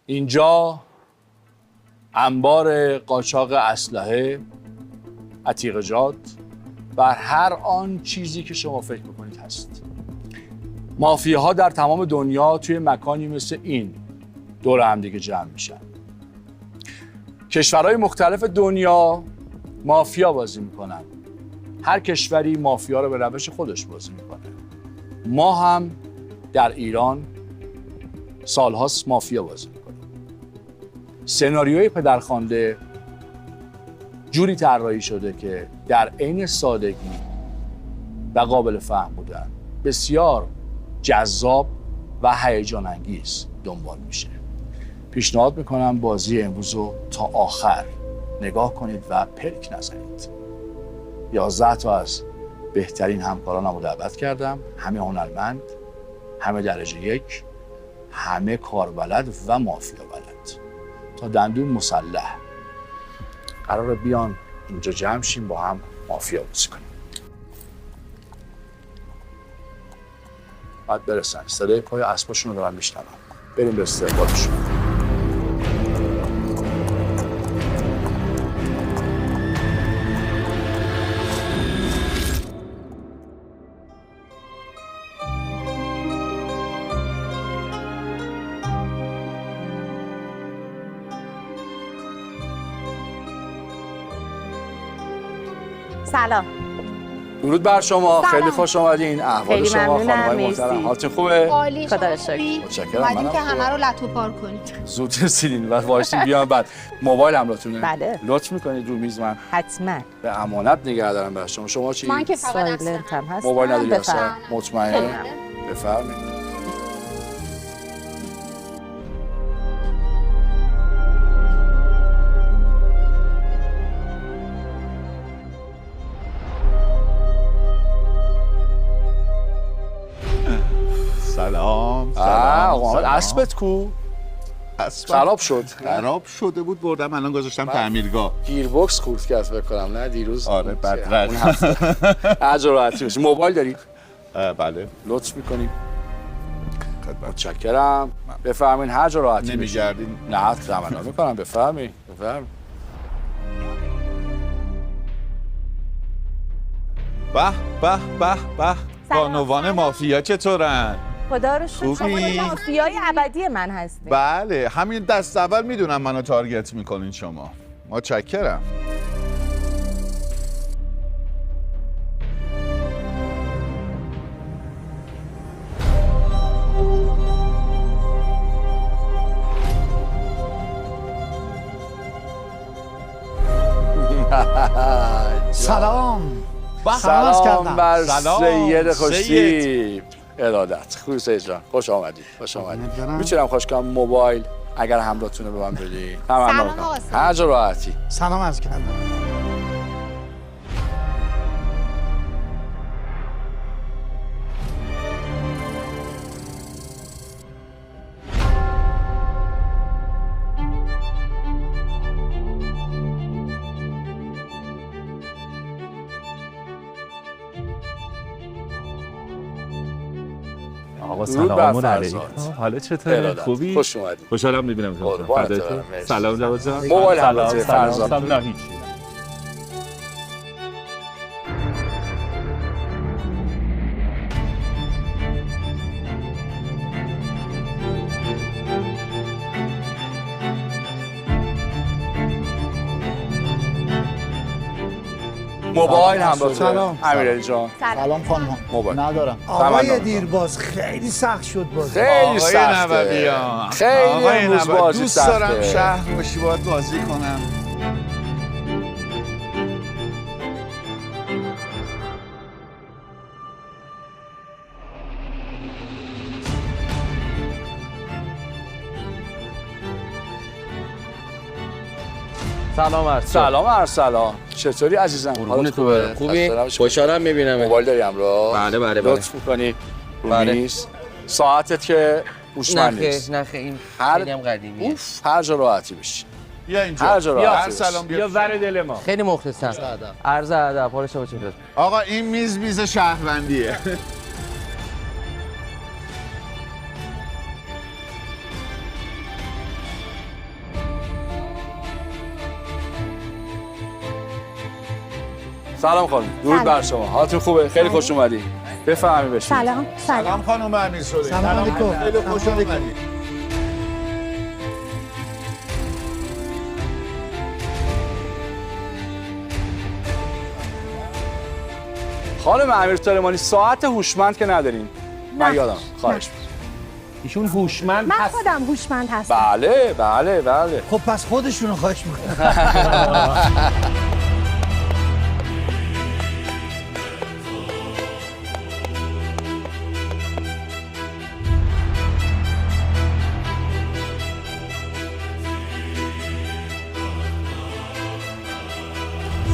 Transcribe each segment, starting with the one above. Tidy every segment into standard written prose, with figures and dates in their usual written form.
اینجا انبار قاچاق اسلحه، عتیقجات و هر آن چیزی که شما فکر میکنید هست. مافیاها در تمام دنیا توی مکانی مثل این دور هم دیگه جمع میشن. کشورهای مختلف دنیا مافیا بازی میکنن. هر کشوری مافیا رو به روش خودش بازی میکنه. ما هم در ایران سالهاست مافیا بازی میکنیم. سناریوی پدرخوانده جوری طراحی شده که در عین سادگی و قابل فهم بودن بسیار جذاب و هیجان انگیز دنبال میشه. پیشنهاد میکنم بازی امروز رو تا آخر نگاه کنید و پلک نزنید. 11 تا از بهترین همکارانم رو دعوت کردم، همه هنرمند، همه درجه 1، همه کاربلد و مافیا بلد، تا دندون مسلح. قراره بیان اینجا جمع شیم با هم مافیا بازی کنیم. باید برسن، صدای پای اسباشون رو دارن میشنوم. بریم به استقبالشون. سلام. درود بر شما. سلام. خیلی خوش اومدین. احوال خیلی شما ممنونم. خانم‌های محترم؟ حالتون خوبه؟ عالی. خدا رو شکر. متشکرم. اومدیم که همه رو لتو پار کنید. زود رسیدین و وایسین بیان. بعد موبایل همراهتونه؟ بله. لطف میکنید رو میز من حتما. به امانت نگه دارم برای شما. شما چی؟ من که فقط سایلنت هم هستم. موبایل نداری اصلا؟ بفرمایید. مطمئنه؟ بفرمایید. سلام. آقا محمد، اسبت کو؟ خراب شد. خراب شده بود، بردم الان گذاشتم تعمیرگاه. گیربکس خورد کرد فکر کنم. نه دیروز. آره بدرد. اون هفته. اجر راحتی باشی. موبایل داری؟ بله. لطف میکنیم. متشکرم. بفرمایید هر جا راحتی باشید. نمیگردین؟ نه تمنا میکنم. بفرمایید. بفرمایید. به به به به. بانوان مافیا چطورن؟ خدا رو شکر. خوبی؟ شما مافیای ابدی من هستید. بله، همین دست اول میدونم منو تارگت میکنین شما. متشکرم. سلام. سلام بر سلام. سید خوشتی. ارادت. خوبی سید جان. خوش آمدید. خوش آمدید. میتونم خواهش کنم موبایل اگر همراهتونه به من بدی؟ تمنا میکنم. هر جا راحتی. سلام عرض کردم. آقا درود بر سلام فرزاد. علیکم. حالا چطوره؟ ارادت. خوبی؟ خوش اومدید. خوشحالم می‌بینم. قربانت برم. مرسی. سلام جواد جان. موبایل سلام همراهی فرزاد. سلام. نه هیچی. موبایل همراهتونه. سلام. امیرعلی جان. سلام خانم. موبایل. ندارم. تمنا آقای می‌کنم. دیرباز خیلی سخت شد باز. خیلی سخته. خیلی امروز بازی دوست دارم سخته. شهر باشی باید بازی کنم. سلام ارسلان. سلام ارسلان. چطوری عزیزم؟ قربونت خوبه؟ خوبی؟ خوشحالم میبینم. موبایل داری همراه؟ بله بله بله. لطف می‌کنی رو بله. میز. ساعتت که هوشمند نیست. نه این هر- خیلی هم قدیمیه. اوف هر جا راحتی بشی. بیا اینجا. هر جا راحتی هر بشی. سلام بیا. ور دل ما. خیلی مخلصم. عرض ادب. حال شما چطور؟ آقا این میز شهروندیه. سلام خانم. درود بر شما. حالتون خوبه؟ خیلی خوش اومدی. بفهمی بشین. سلام. سلام خانم امیرسوری. سلام علیکم. خیلی خوش اومدی. خانم امیر سلیمانی ساعت هوشمند که ندارین. من یادم. خواهش می‌کنم. ایشون هوشمند من هست. خودم هوشمند هستم. بله بله بله. خب پس خودشونو خواهش میکنم.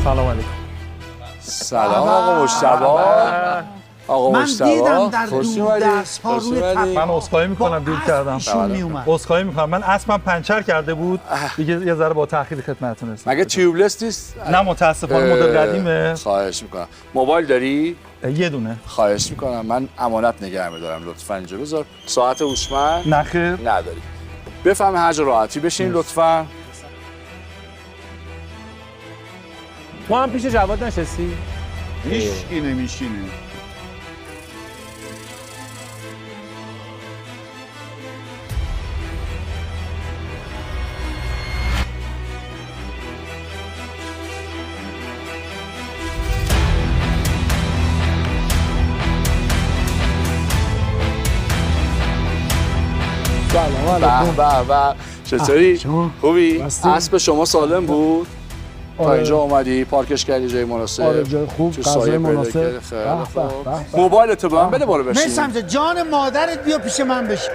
سلام علیکم. سلام آقا مجتبی. آقا من مجتبی. دیدم در خوش دور اومدی. دست ها خوش روی اومدی. من عذرخواهی میکنم دیر کردم. ایشون میومد. عذرخواهی میکنم. من اسمم پنچر کرده بود. دیگه یه ذره با تأخیر خدمتتون رسیدم. مگه تیوبلس نیست؟ نه متاسفانه مدل قدیمه. خواهش میکنم. موبایل داری؟ یه دونه. خواهش میکنم. من امانت نگه میدارم، لطفاً اینجا بذار. ساعت هوشمند نخیر. نداری. بفهمی هر جا راحتی بشین لطفاً. تو هم پیش جواد نشستی؟ هیچکی نمیشینه. به به به. چطوری؟ خوبی؟ اسب شما سالم بود؟ تا اینجا اومدی پارکش کردی جای مناسب. آره جای خوب، تو غذای سایه پیدا مناسب. کردی. خیلی به خوب. به به. موبایل تو به من بده برو بشین. میسم جان مادرت بیا پیش من بشین.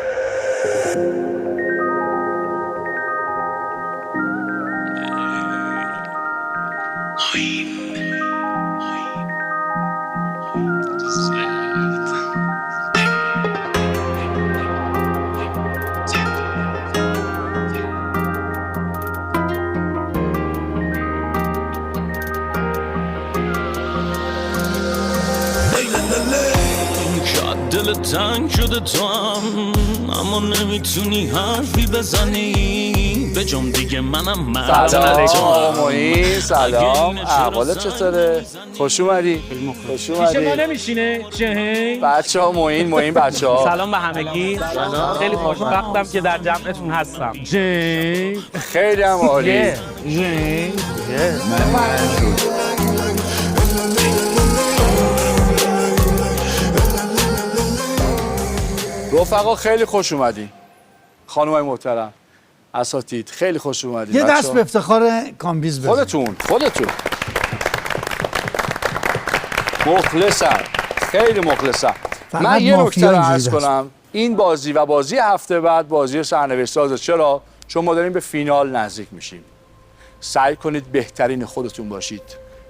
شاید دل تنگ شده تو هم، اما نمیتونی حرفی بزنی به جام دیگه منم مرد سلام موین. سلام. احوالت چطوره؟ خوش اومدی. خوش اومدی. ما نمیشینه چه؟ بچه ها موین بچه ها. سلام به همگی. خیلی خوشبختم که در جمعتون هستم. خیلی هم عالی. رفقا خیلی خوش اومدین. خانمای محترم، اساتید خیلی خوش اومدین. یه دست بچه‌ها. به افتخار کامبیز بزن. خودتون مخلصم، خیلی مخلصم. فقط من یه مافیا نکته رو اینجوری عرض دست. کنم. این بازی و بازی هفته بعد بازی سرنوشت سازه. چرا؟ چون ما داریم به فینال نزدیک میشیم. سعی کنید بهترین خودتون باشید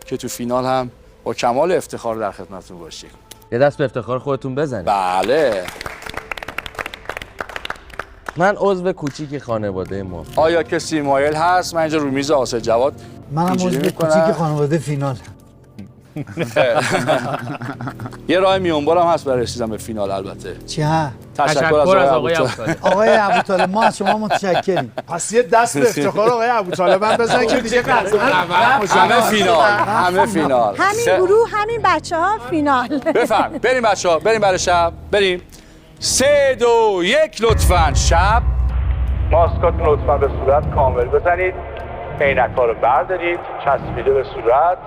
که تو فینال هم با کمال افتخار در خدمتتون باشیم. یه دست به افتخار خودتون بزنید. بله. من عضو کوچیک خانواده ما. آیا کسی مایل هست؟ من اینجا رو میز آسد جواد منم اینجوری عضو می‌کنم. کوچیک خانواده فینال. یه راه میونبر هم هست برای رسیدن به فینال. البته چی ها؟ تشکر از آقای ابوطالب. آقای ابوطالب ما از شما متشکریم. پس یه دست به افتخار آقای ابوطالب هم بزن که دیگه همه فینال. همین گروه، همین بچه ها فینال. بفرم. بریم بچه ها، بریم برای شب. بریم. 3 2 1 لطفاً. شب. ماسکاتون لطفاً به صورت کامل بزنید. عینک‌ها رو بردارید. چسبیده به صورت.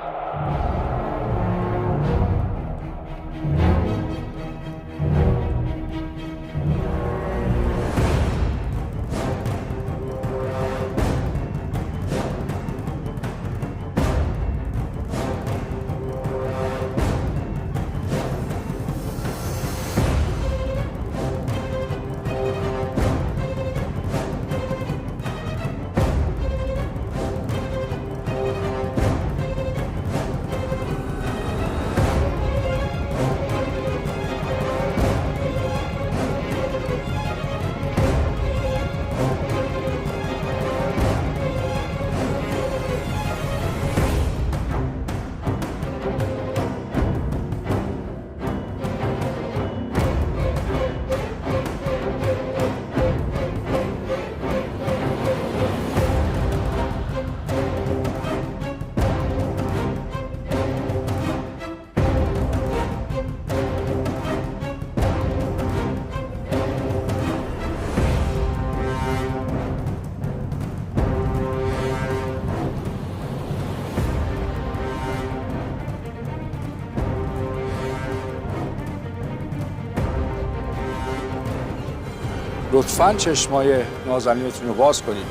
لطفاً چشمای نازنینتون رو باز کنید.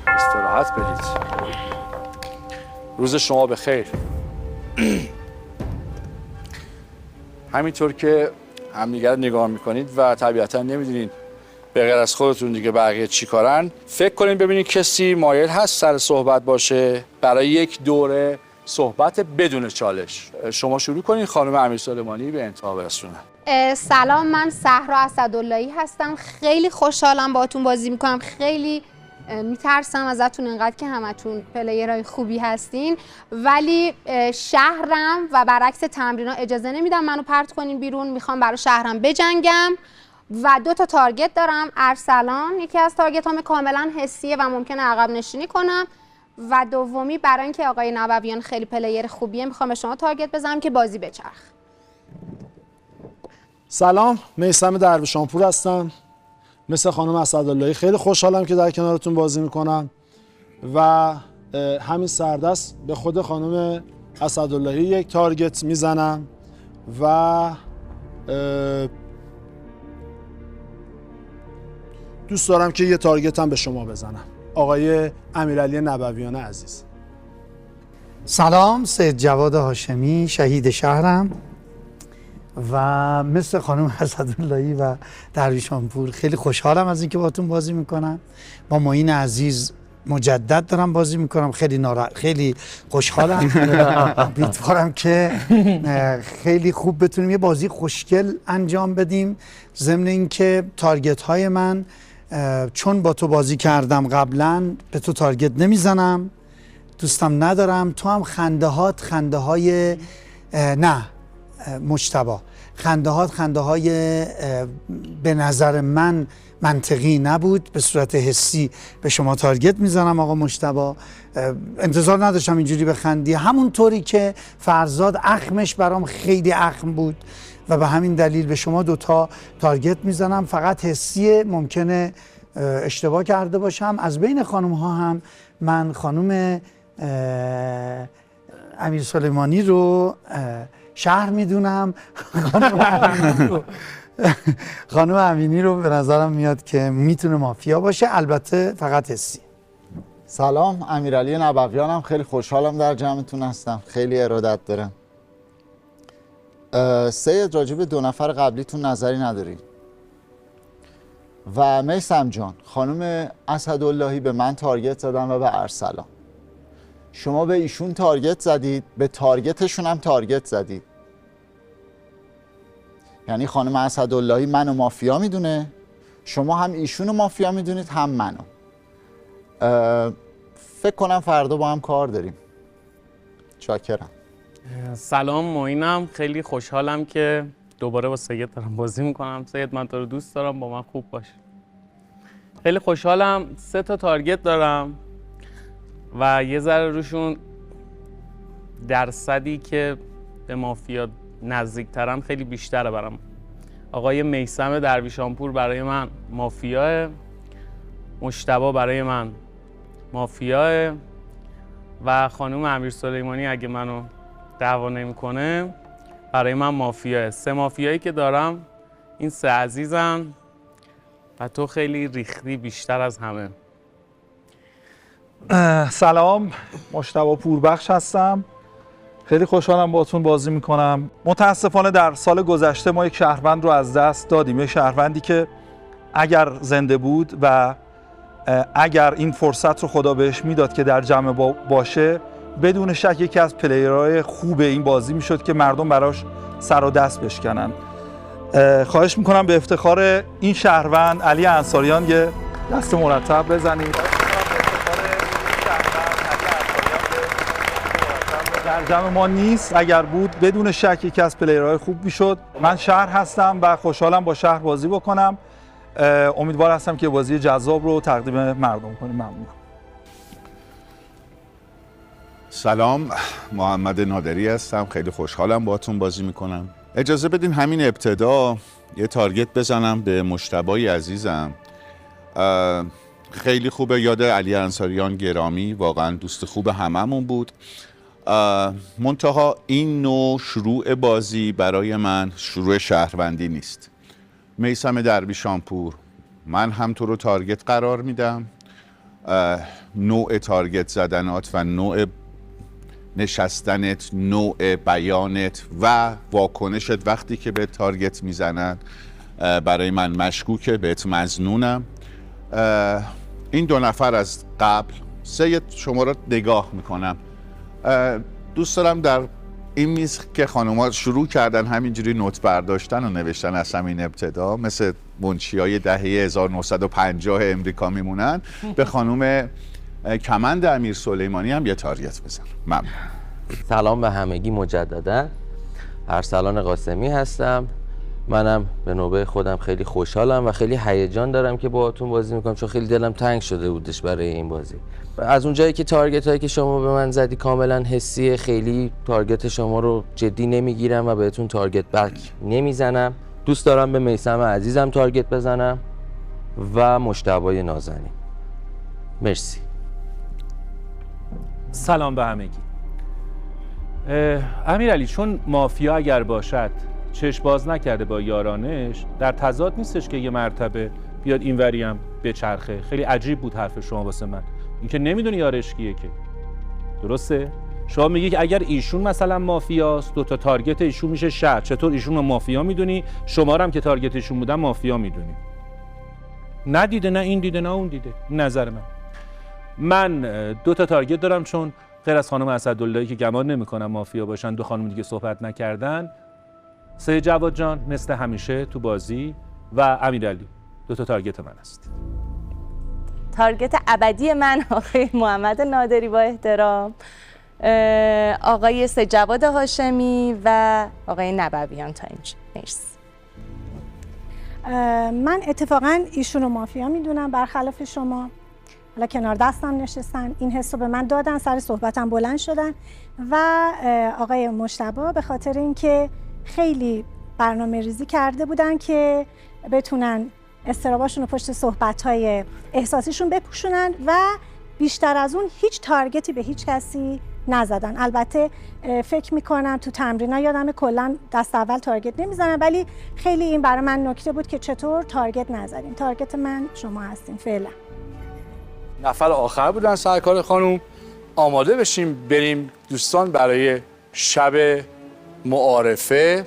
استراحت بدید. روز شما بخیر. همینطور که همدیگر رو نگاه میکنید و طبیعتا نمیدونید به غیر از خودتون دیگه بقیه چی کارن، فکر کنید ببینید کسی مایل هست سر صحبت باشه برای یک دوره صحبت بدون چالش. شما شروع کنید، خانم امیرسلیمانی به انتها برسونن. سلام، من صحرا اسداللهی هستم. خیلی خوشحالم باهاتون بازی میکنم. خیلی میترسم ازتون اینقدر که همتون پلیرهای خوبی هستین، ولی شهرم و برعکس تمرینا اجازه نمیدم منو پرت کنین بیرون. میخوام برای شهرم بجنگم و 2 تا تارگت دارم. ارسلان یکی از تارگت هم کاملا حسیه و ممکنه عقب نشینی کنم، و دومی برای اینکه آقای نبویان خیلی پلیر خوبیه میخوام به شما تارگت بزنم که بازی بچرخ. سلام، میثم درویشانپور هستم. مثل خانم اسداللهی خیلی خوشحالم که در کنارتون بازی میکنم و همین سردست به خود خانم اسداللهی یک تارگت میزنم و دوست دارم که یه تارگت هم به شما بزنم، آقای امیرعلی نبویان عزیز. سلام، سید جواد هاشمی، شهید شهرم و مثل خانم اسداللهی و درویشانپور خیلی خوشحالم از اینکه باهاتون بازی میکنم. با معین عزیز مجدد دارم بازی میکنم. خیلی خوشحالم. امیدوارم که خیلی خوب بتونیم یه بازی خوشگل انجام بدیم. ضمن اینکه تارگت های من چون با تو بازی کردم قبلا به تو تارگت نمیزنم، دوستم ندارم. تو هم خنده های نه مجتبی، خنده های به نظر من منطقی نبود. به صورت حسی به شما تارگت میزنم آقا مجتبی. انتظار نداشتم اینجوری بخندی، همون طوری که فرزاد اخمش برام خیلی اخم بود و به همین دلیل به شما 2 تا تارگت میزنم. فقط حسیه، ممکنه اشتباه کرده باشم. از بین خانم ها هم من خانم امیرسلیمانی رو شهر میدونم. خانم امینی رو به نظرم میاد که میتونه مافیا باشه، البته فقط حسی. سلام، امیرعلی نبویانم. خیلی خوشحالم در جمعتون هستم. خیلی ارادت دارم. سید، راجب 2 نفر قبلیتون نظری نداری؟ و میثم جان، خانم اسداللهی به من تارگت زدن و به ارسلان. شما به ایشون تارگت زدید، به تارگتشون هم تارگت زدید. یعنی خانم اسداللهی منو مافیا میدونه، شما هم ایشونو مافیا میدونید هم منو. فکر کنم فردا با هم کار داریم. چاکرم. سلام، معینم. خیلی خوشحالم که دوباره با سید دارم بازی میکنم. سید، من تو رو دوست دارم، با من خوب باش. خیلی خوشحالم. 3 تا تارگت دارم و یه ذره روشون درصدی که به مافیا نزدیکترم خیلی بیشتره برام. آقای میثم درویشانپور برای من مافیاه، مجتبی برای من مافیاه و خانم امیرسلیمانی اگه منو دعوا نمیکنه برای من مافیاه. 3 مافیایی که دارم این 3 عزیزن و تو خیلی ریختی بیشتر از همه. سلام، مجتبی پوربخش هستم. خیلی خوشحالم باهاتون بازی میکنم. متاسفانه در سال گذشته ما یک شهروند رو از دست دادیم، یک شهروندی که اگر زنده بود و اگر این فرصت رو خدا بهش میداد که در جمع باشه، بدون شک یکی از پلیرهای خوب این بازی میشد که مردم براش سر و دست بشکنن. خواهش میکنم به افتخار این شهروند علی انصاریان یه دست مرتب بزنید. در جمع ما نیست، اگر بود بدون شک یکی از پلیرهای خوب میشد. من شهر هستم و خوشحالم با شهر بازی بکنم. امیدوار هستم که بازی جذاب رو تقدیم مردم کنیم. ممنون. سلام، محمد نادری هستم. خیلی خوشحالم باهاتون بازی میکنم. اجازه بدین همین ابتدا یه تارگت بزنم به مجتبی عزیزم. خیلی خوبه، یاد علی انصاریان گرامی، واقعا دوست خوب هممون بود. منتها این نوع شروع بازی برای من شروع شهروندی نیست. میثم درویشانپور من هم تو رو تارگت قرار میدم. نوع تارگت زدنات و نوع نشستنت، نوع بیانت و واکنشت وقتی که به تارگت میزنن برای من مشکوکه، بهت مظنونم. این 2 نفر از قبل، 3 شما رو نگاه میکنم. دوست دارم در این میز که خانوما شروع کردن همینجوری نوت برداشتن و نوشتن از همین ابتدا، مثل منشیای دهه 1950 امریکا میمونن، به خانم کمند امیر سلیمانی هم یه تارگت بزن. ممنون. سلام به همگی مجددا. ارسلان قاسمی هستم. منم به نوبه خودم خیلی خوشحالم و خیلی هیجان دارم که باهاتون بازی میکنم، چون خیلی دلم تنگ شده بودش برای این بازی. از اونجایی که تارگت هایی که شما به من زدی کاملا حسیه، خیلی تارگت شما رو جدی نمیگیرم و بهتون تارگت بک نمیزنم. دوست دارم به میثم عزیزم تارگت بزنم و مجتبی نازنین. مرسی. سلام به همگی. امیرعلی، چون مافیا اگر باشد چشم باز نکرده با یارانش، در تضاد نیستش که یه مرتبه بیاد اینوری هم بچرخه. خیلی عجیب بود حرف شما واسه من، اینکه نمیدونی یارش کیه که. درسته؟ شما میگی که اگر ایشون مثلا مافیاست، 2 تا تارگت ایشون میشه شهر، چطور ایشون رو مافیا میدونی؟ شما رو هم که تارگت ایشون بودن مافیا میدونی. ندیده، نه این دیده نه اون دیده. نظر من 2 تا تارگت دارم، چون غیر از خانم اسداللهی که گمان نمی‌کنم مافیا باشن، 2 خانم دیگه صحبت نکردن. سید جواد جان مثل همیشه تو بازی و امیرعلی 2 تا تارگت من است. تارگت ابدی من آقای محمد نادری با احترام، آقای سید جواد هاشمی و آقای نبویان تا اینجا. مرسی. من اتفاقا ایشون رو مافیا میدونم برخلاف شما. حالا کنار دستم نشستن، این حس رو به من دادن، سر صحبتم بلند شدن و آقای مجتبی به خاطر اینکه خیلی برنامه ریزی کرده بودن که بتونن استراباشون رو پشت صحبت‌های احساسیشون بپوشونن و بیشتر از اون هیچ تارگتی به هیچ کسی نزدن. البته فکر میکنم تو تمرین‌ها یادم کلا دست اول تارگت نمیزنن، ولی خیلی این برای من نکته بود که چطور تارگت نزدین. تارگت من شما هستین فعلا. نفر آخر بودن سرکار خانوم. آماده بشیم بریم دوستان برای شب معارفه.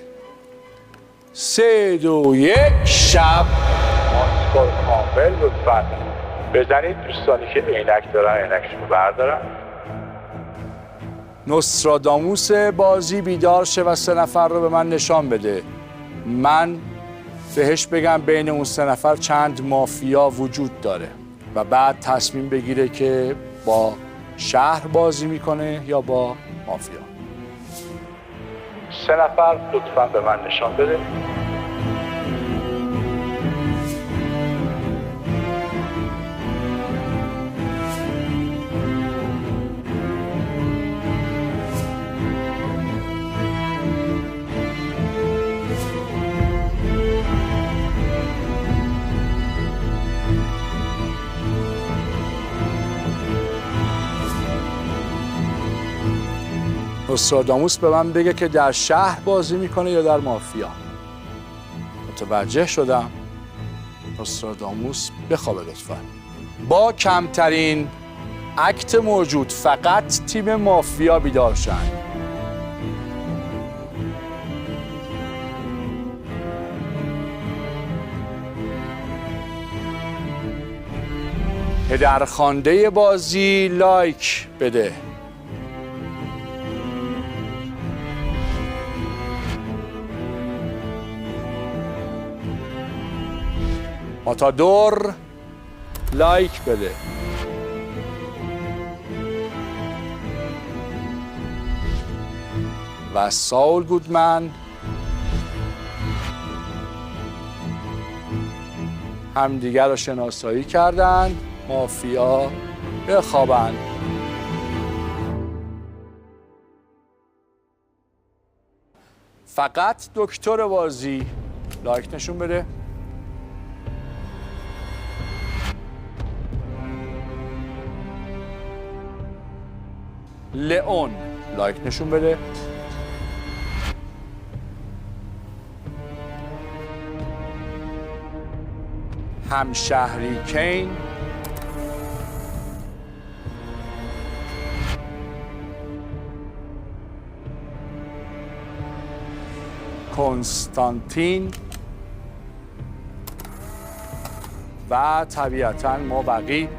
3 2 1 شب. ماسکار کامل لطفاً بزنید. دوستانی که عینک دارن عینکشون رو بردارن. نوستراداموس بازی بیدار شه و 3 نفر رو به من نشان بده. من بهش بگم بین اون 3 نفر چند مافیا وجود داره و بعد تصمیم بگیره که با شهر بازی میکنه یا با مافیا. 3 نفر لطفاً به من نشان بده. نوستراداموس به من بگه که در شهر بازی میکنه یا در مافیا. متوجه شدم. نوستراداموس بخوابه لطفا. با کمترین اکت موجود فقط تیم مافیا بیدار شن. پدرخوانده بازی لایک بده. ماتادور لایک بده. و ساول گودمن همدیگر رو شناسایی کردن. مافیا بخوابن. فقط دکتر بازی لایک نشون بده. لئون لایک نشون بده. همشهری کین، کنستانتین و طبیعتاً ما بقی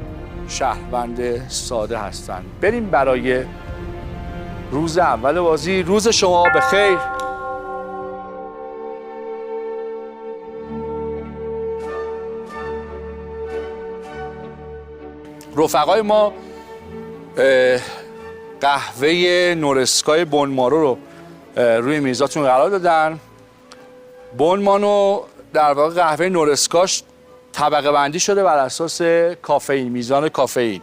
شهروند ساده هستند. بریم برای روز اول بازی. روز شما به خیر. رفقای ما قهوه نورسکای بونمارو رو روی میزاتون قرار دادن. بونمانو در واقع قهوه نورسکاش طبقه بندی شده بر اساس کافئین، میزان کافئین.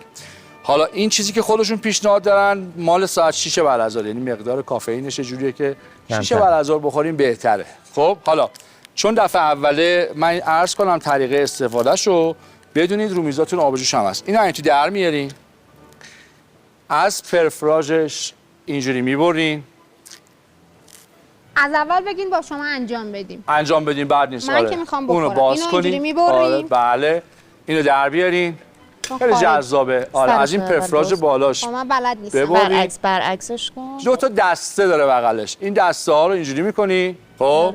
حالا این چیزی که خودشون پیشنهاد دارن مال ساعت 6 بعد از ظهر، یعنی مقدار کافئینش جوریه که 6 بعد از ظهر بخوریم بهتره. خب حالا چون دفعه اوله من عرض کنم طریقه استفادهشو بدونید، رو میزاتون آبجوش هم هست. اینا اینطوری در میارین، از پرفراژش اینجوری میبرین. از اول بگین با شما انجام بدیم بعد نیست. من که میخوام بخورم. اونو باز اینو کنین. اینجوری میبریم. بله اینو در بیارین. خیلی جذابه. آره از این پرفراژ بالاش من بلد نیستم. برعکسش کن. 2 تا دسته داره بغلش. این دسته ها رو اینجوری میکنی. خب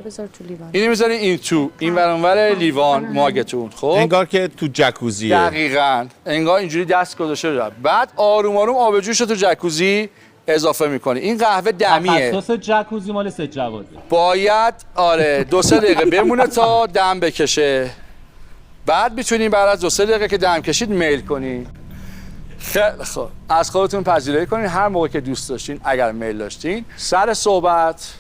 اینو میذاری این تو، این ور اونور لیوان ماگتون. خب انگار که تو جکوزیه. دقیقاً انگار اینجوری دست گذاشته داره. بعد آروم آروم آب جوش رو تو جکوزی اضافه میکنی. این قهوه دمیه. تخصص جکوزی مال سید جواده. باید 2-3 دقیقه بمونه تا دم بکشه. بعد میتونین بعد از 2-3 دقیقه که دم کشید میل کنین. خیلی خوب. از خودتون پذیرایی کنین هر موقع که دوست داشتین، اگر میل داشتین. سر صحبت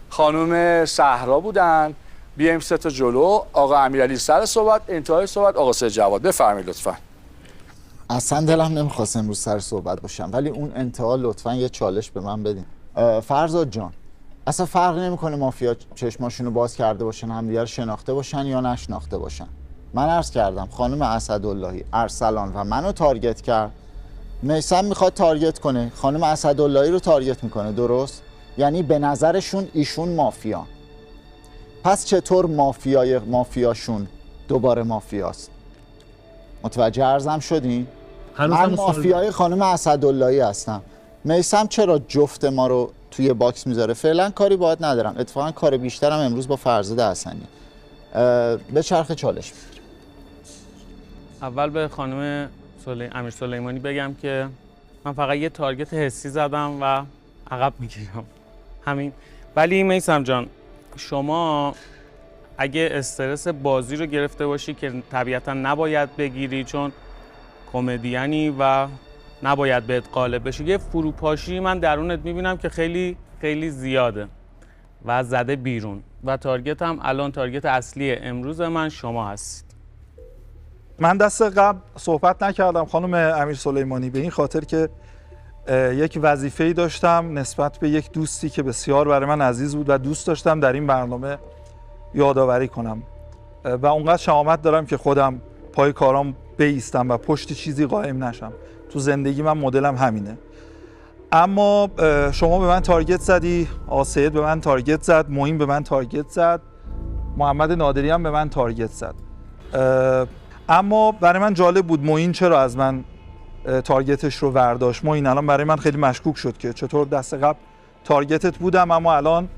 خانم صحرا بودن. بیایم 3 تا جلو. آقا امیرعلی سر صحبت، انتهای صحبت آقا سید جواد. بفرمایید لطفاً. اصلا دلم نمیخواست امروز سر صحبت باشم، ولی اون انتها لطفاً یه چالش به من بدین. فرزاد جان، اصلا فرق نمیکنه مافیا چشماشونو باز کرده باشن، همدیگه رو شناخته باشن یا نشناخته باشن. من عرض کردم خانم اسداللهی ارسلان و منو تارگت کرد، میثم میخواد تارگت کنه، خانم اسداللهی رو تارگت میکنه. درست؟ یعنی به نظرشون ایشون مافیا. پس چطور مافیاشون دوباره مافیاست؟ متوجه عرضم شدین؟ من مافیای خانم اسداللهی هستم. میثم چرا جفت ما رو توی باکس میذاره؟ فعلا کاری باهات ندارم. اتفاقا کار بیشترم امروز با فرزاد حسنی. به چرخ چالش میگیرم. اول به خانم امیر سلیمانی بگم که من فقط یه تارگت حسی زدم و عقب میگیرم همین. ولی میثم جان، شما اگه استرس بازی رو گرفته باشی که طبیعتا نباید بگیری چون کمدیانی و نباید بهت غالب بشه، یه فروپاشی من درونت میبینم که خیلی خیلی زیاده و زده بیرون و تارگت هم الان تارگت اصلی امروز من شما هستید. من دست قبل صحبت نکردم خانم امیر سلیمانی به این خاطر که یک وظیفه‌ای داشتم نسبت به یک دوستی که بسیار برای من عزیز بود و دوست داشتم در این برنامه یادآوری کنم و اونقدر شهامت دارم که خودم پای کارام بایستم و پشت چیزی قائم نشم. تو زندگی من مدلم همینه. اما شما به من تارگت زدی، آقا سید به من تارگت زد، معین به من تارگت زد، محمد نادری هم به من تارگت زد. اما برای من جالب بود معین چرا از من تارگتش رو برداشت. معین الان برای من خیلی مشکوک شد که چطور دست قبل تارگتت بودم اما الان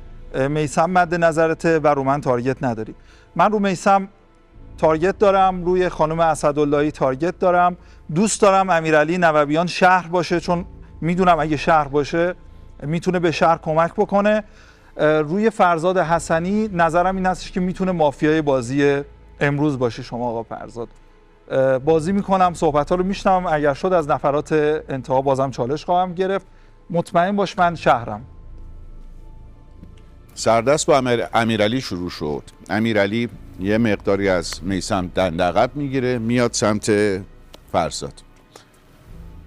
میثم مد نظرته و رو من تارگت نداری. من رو میثم تارگت دارم، روی خانم اسداللهی تارگت دارم. دوست دارم امیرعلی نوبیان شهر باشه چون میدونم اگه شهر باشه میتونه به شهر کمک بکنه. روی فرزاد حسنی نظرم این هستش که میتونه مافیای بازی امروز باشه. شما آقا فرزاد بازی میکنم، صحبت ها رو میشنم، اگر شد از نفرات انتها بازم چالش خواهم گرفت. مطمئن باش من شهرم. سردست با امیرعلی شروع شد. امیرعلی یه مقداری از میثم دنده عقب میگیره میاد سمت فرزاد.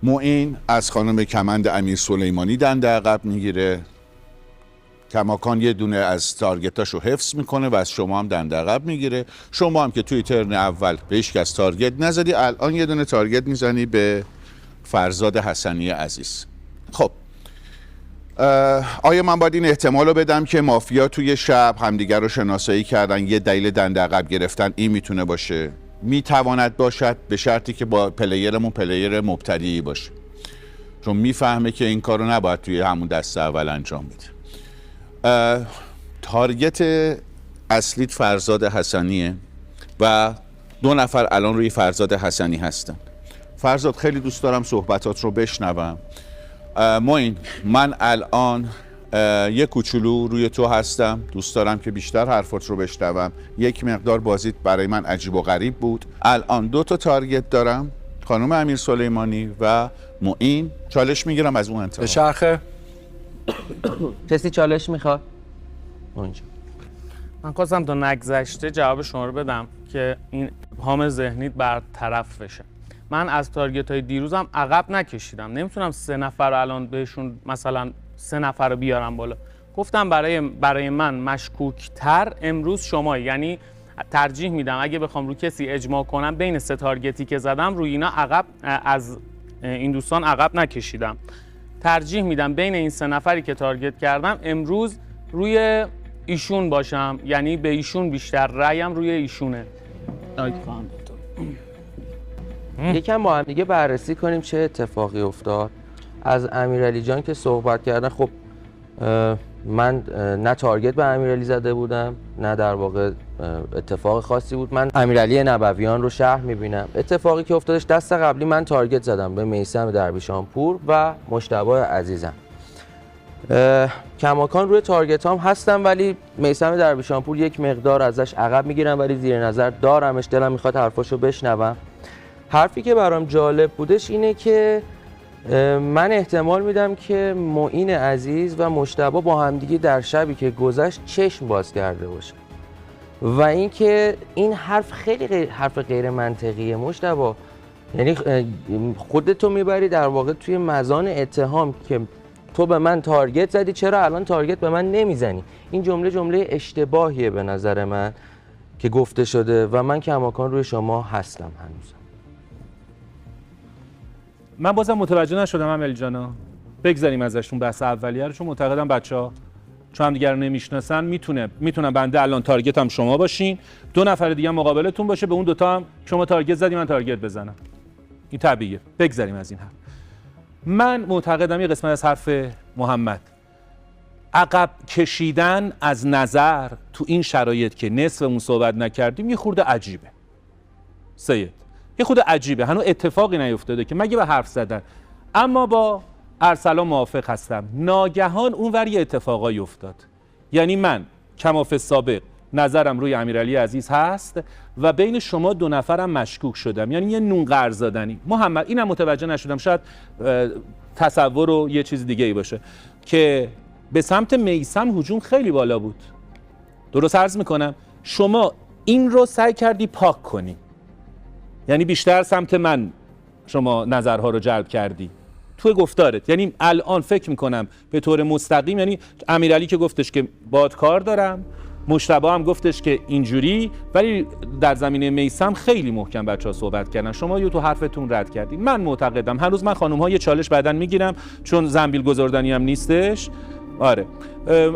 معین از خانم کمند امیر سلیمانی دنده عقب میگیره. کماکان یه دونه از تارگتاشو حفظ میکنه و از شما هم دنده عقب میگیره. شما هم که توی ترن اول به هیچ کس تارگت نزدی، الان یه دونه تارگت میزنی به فرزاد حسنی عزیز. خب آیا من باید این احتمال رو بدم که مافیا توی شب همدیگر رو شناسایی کردن، یه دلیل دنده عقب گرفتن این میتونه باشه؟ میتواند باشد به شرطی که با پلیرمون پلیر مبتدیی باشه، چون میفهمه که این کارو نباید توی همون دسته اول انجام بده. تارگت اصلیت فرزاد حسنیه و 2 نفر الان روی فرزاد حسنی هستن. فرزاد خیلی دوست دارم صحبتات رو بشنوم. معین، من الان یک کوچولو روی تو هستم، دوست دارم که بیشتر حرفات رو بشنوم. یک مقدار بازیت برای من عجیب و غریب بود. الان 2 تا تارگت دارم، خانم امیر سلیمانی و معین. چالش میگیرم از اون انتها. به چرخه. کسی چالش میخواد؟ اونجا. من خواستم تا نگذشته جواب شما رو بدم که این ابهام ذهنیت برطرف بشه. من از تارگت های دیروزم عقب نکشیدم. نمیتونم 3 نفر الان بهشون مثلا 3 نفر رو بیارم بالا. گفتم برای من مشکوکتر امروز شما، یعنی ترجیح میدم اگه بخوام رو کسی اجماع کنم بین 3 تارگتی که زدم روی اینا عقب از این دوستان عقب نکشیدم. ترجیح میدم بین این 3 نفری که تارگت کردم امروز روی ایشون باشم، یعنی به ایشون بیشتر رأیم روی ایشونه. یکم با هم دیگه بررسی کنیم چه اتفاقی افتاد. از امیرعلی جان که صحبت کردن، خب من نه تارگت به امیرعلی زده بودم نه در واقع اتفاق خاصی بود. من امیرعلی نبویان رو شهر میبینم. اتفاقی که افتادش دست قبلی من تارگت زدم به میثم درویشانپور و مجتبی عزیزم. کماکان روی تارگت هم هستم، ولی میثم درویشانپور یک مقدار ازش عقب میگیرم، ولی زیر نظر دارمش، دلم میخواد حرفاشو بشنوم. حرفی که برام جالب بودش اینه که من احتمال میدم که معین عزیز و مجتبی با همدیگه در شبی که گذشت چشم باز کرده باشه و اینکه این حرف خیلی حرف غیر منطقیه مجتبی، یعنی خودتو میبری در واقع توی مزان اتهام که تو به من تارگت زدی، چرا الان تارگت به من نمیزنی؟ این جمله اشتباهیه به نظر من که گفته شده و من کماکان روی شما هستم هنوز. من بازم متوجه نشدم امیرعلی جانا، بگذاریم ازشون بحث اولیه رو، چون معتقدم بچه‌ها چون هم دیگه رو نمیشناسن میتونن بنده الان تارگت هم شما باشین، 2 نفر دیگه مقابلتون باشه، به اون 2 تا هم شما تارگت زدی من تارگت بزنم. این طبیعیه، بگذاریم از این حرف. من معتقدم یه قسمت از حرف محمد، عقب کشیدن از نظر تو این شرایط که نصفمون صحبت نکردیم یه خورده عجیبه. سید یه خود عجیبه، هنوز اتفاقی نیفتاده که مگه به حرف زدن. اما با ارسلان موافق هستم، ناگهان اونور یه اتفاقایی افتاد. یعنی من کماف سابق نظرم روی امیرعلی عزیز هست و بین شما 2 نفرم مشکوک شدم، یعنی یه نون قرض دادنی. محمد اینم متوجه نشدم، شاید تصور و یه چیز دیگه ای باشه که به سمت میثم هجوم خیلی بالا بود. درست عرض میکنم؟ شما این رو سعی کردی پاک کنی، یعنی بیشتر سمت من شما نظرها رو جلب کردی تو گفتارت. یعنی الان فکر میکنم به طور مستقیم، یعنی امیرعلی که گفتش که باهات کار دارم، مجتبی هم گفتش که اینجوری، ولی در زمینه میثم خیلی محکم بچه‌ها صحبت کردن، شما یه تو حرفتون رد کردین. من معتقدم هنوز من خانم‌ها یه چالش بعدن میگیرم چون زنبیل گذاردنی هم نیستش. آره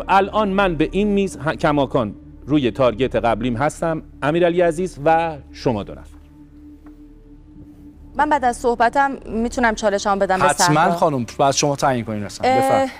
الان من به این میز کماکان روی تارگت قبلیم هستم، امیرعلی عزیز و شما 2 نفر. من بعد از صحبتم میتونم چالشام بدم به صحرا؟ حتما خانم، بعد شما تعیین کنین اصلا. بفرمایید.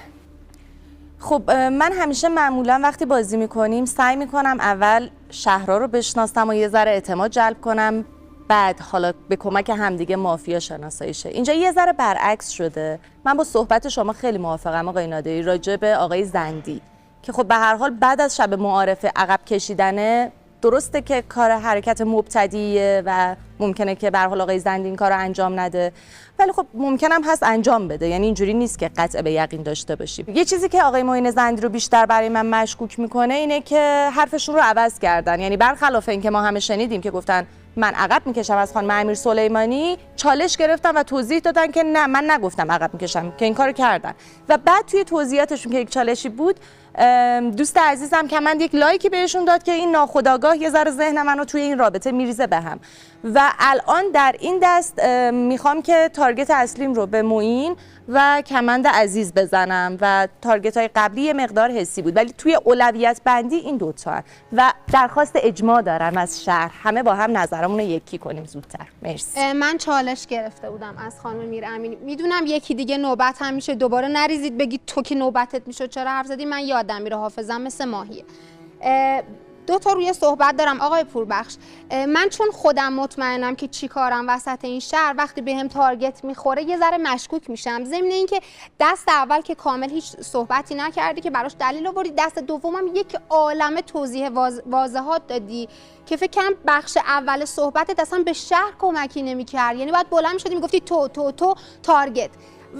خب من همیشه معمولا وقتی بازی میکنیم سعی میکنم اول شهرها رو بشناسم و یه ذره اعتماد جلب کنم، بعد حالا به کمک همدیگه مافیا شناسایی شه. اینجا یه ذره برعکس شده. من با صحبت شما خیلی موافقم آقای نادری راجع به آقای زندی که خب به هر حال بعد از شب معارفه عقب کشیدنه، درسته که کار حرکت مبتدیه و ممکنه که به هر حال آقای زندی این کارو انجام نده، ولی خب ممکنم هست انجام بده، یعنی اینجوری نیست که قطع به یقین داشته باشیم. یه چیزی که آقای معین زندی رو بیشتر برای من مشکوک میکنه اینه که حرفشون رو عوض کردن، یعنی برخلاف اینکه ما همه شنیدیم که گفتن من عقب میکشم از خانم امیر سلیمانی، چالش گرفتن و توضیح دادن که نه من نگفتم عقب میکشم، که این کارو کردن و بعد توی توضیحاتشون که یک چالشی بود دوست عزیزم که من یک لایکی بهشون داد که این ناخودآگاه یه ذره ذهن منو توی این رابطه میریزه بهم و و الان در این دست میخوام که تارگت اصلیم رو به معین و کمند عزیز بزنم و تارگت های قبلی یه مقدار حسی بود، ولی توی اولویت بندی این دوتا هست و درخواست اجماع دارم از شهر، همه با هم نظرمون رو یکی کنیم زودتر. مرسی. من چالش گرفته بودم از خانم میرامینی. میدونم یکی دیگه نوبت هم میشه، دوباره نریزید بگید تو که نوبتت میشد چرا حرف زدی. من یادم میره، حافظم مثل ماهیه. دو تا روی صحبت دارم آقای پوربخش. من چون خودم مطمئنم که چی کارم وسط این شهر، وقتی بهم تارگت میخوره یه ذره مشکوک میشم. ضمن اینکه دست اول که کامل هیچ صحبتی نکردی که براش دلیل آوردی، دست دومم یک عالمه توضیح واضحات دادی که فکر کنم بخش اول صحبتت اصلا به شهر کمکی نمیکرد. یعنی باید بلند میشدی میگفتی تو تارگت.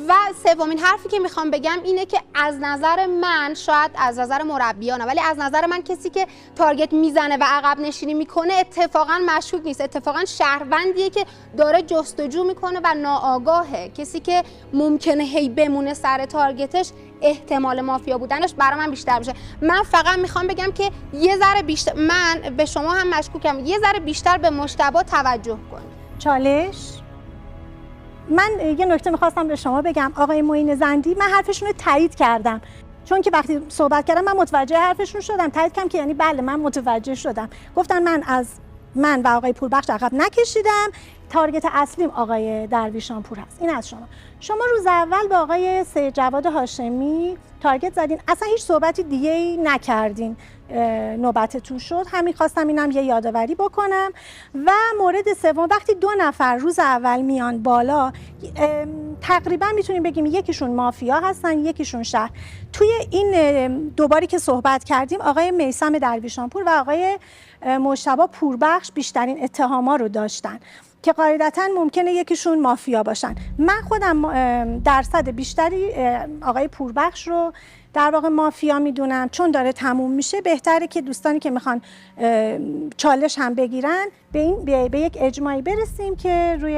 و سومین حرفی که میخوام بگم اینه که از نظر من، شاید از نظر مربیانه، ولی از نظر من کسی که تارگت میزنه و عقب نشینی میکنه اتفاقا مشکوک نیست، اتفاقا شهروندیه که داره جستجو میکنه و ناآگاهه. کسی که ممکنه هی بمونه سر تارگتش احتمال مافیا بودنش برای من بیشتر میشه. من فقط میخوام بگم که یه ذره بیشتر، من به شما هم مشکوکم، یه ذره بیشتر به مجتبی توجه کنید. چالش. من یه نکته میخواستم به شما بگم. آقای معین زندی، من حرفشون رو تایید کردم، چون که وقتی صحبت کردم من متوجه حرفشون شدم. تایید کردم که یعنی بله من متوجه شدم. گفتن من و آقای پوربخش عقب نکشیدم، تارگت اصلیم آقای درویشانپور هست. این از شما روز اول به آقای سید جواد هاشمی تارگت زدین، اصلا هیچ صحبتی دیگه ای نکردین، نوبتتون شد. همین خواستم اینم یه یادآوری بکنم. و مورد سوم، وقتی دو نفر روز اول میان بالا، تقریبا میتونیم بگیم یکیشون مافیا هستن یکیشون شهر. توی این دوباری که صحبت کردیم آقای میثم درویشانپور و آقای مجتبی پوربخش بیشترین اتهاما رو داشتن که قاعدتاً ممکنه یکیشون مافیا باشن. من خودم درصد بیشتری آقای پوربخش رو در واقع مافیا میدونم، چون داره تموم میشه. بهتره که دوستانی که میخوان چالش هم بگیرن به یک اجماعی برسیم که روی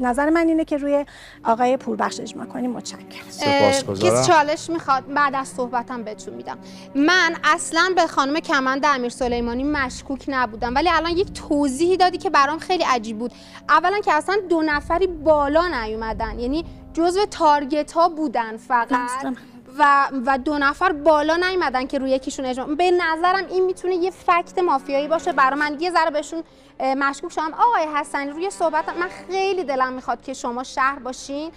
نظر من اینه که روی آقای پوربخش اجماع کنیم. متشکرم. سپاسگزارم. کسی چالش میخواد؟ بعد از صحبتم بهتون میدم. من اصلا به خانم کمند امیرسلیمانی مشکوک نبودم، ولی الان یک توضیحی دادی که برام خیلی عجیب بود. اولا که اصلا دو نفری بالا نیومدن، یعنی جزو تارگت ها بودن فقط و دو نفر بالا نیومدن که روی یکیشون اجماع. به نظرم این میتونه یه فکت مافیایی باشه برای من. یه ذره بهشون مشکوک شدم. آقای حسنی، روی صحبت من خیلی دلم میخواد که شما شهر باشین،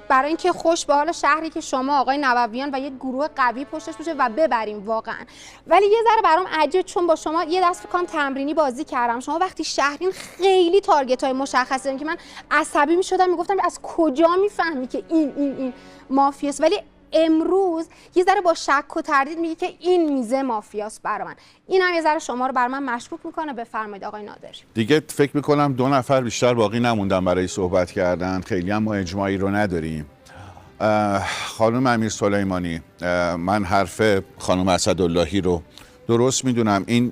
برای اینکه خوش به حال شهری که شما آقای نبویان و یک گروه قوی پشتش باشه و ببریم واقعا. ولی یه ذره برام عجیبه، چون با شما یه دست فکر کنم تمرینی بازی کردم. شما وقتی شهرین خیلی تارگت های مشخصی دارین که من عصبی میشدم، میگفتم از کجا میفهمی که این مافیاست، ولی امروز یه ذره با شک و تردید میگه که این میزه مافیاست برای من. این هم یه ذره شما رو بر من مشکوک میکنه. بفرمایید آقای نادری. دیگه فکر میکنم دو نفر بیشتر باقی نموندن برای صحبت کردن، خیلی هم ما اجماعی رو نداریم. خانم امیرسلیمانی، من حرف خانم اسداللهی رو درست میدونم. این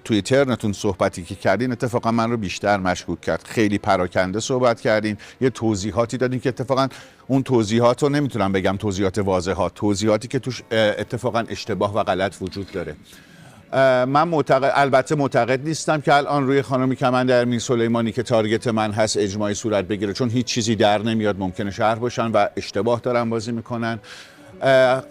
توی ترنتون صحبتی که کردین اتفاقا من رو بیشتر مشکوک کرد. خیلی پراکنده صحبت کردین، یه توضیحاتی دادین که اتفاقا اون توضیحات رو نمیتونم بگم توضیحات واضحات، توضیحاتی که توش اتفاقا اشتباه و غلط وجود داره. من البته معتقد نیستم که الان روی خانم کمند امیرسلیمانی که تارگت من هست اجماعی صورت بگیره، چون هیچ چیزی در نمیاد، ممکنه شهر باشن و اشتباه دارن بازی میکنن.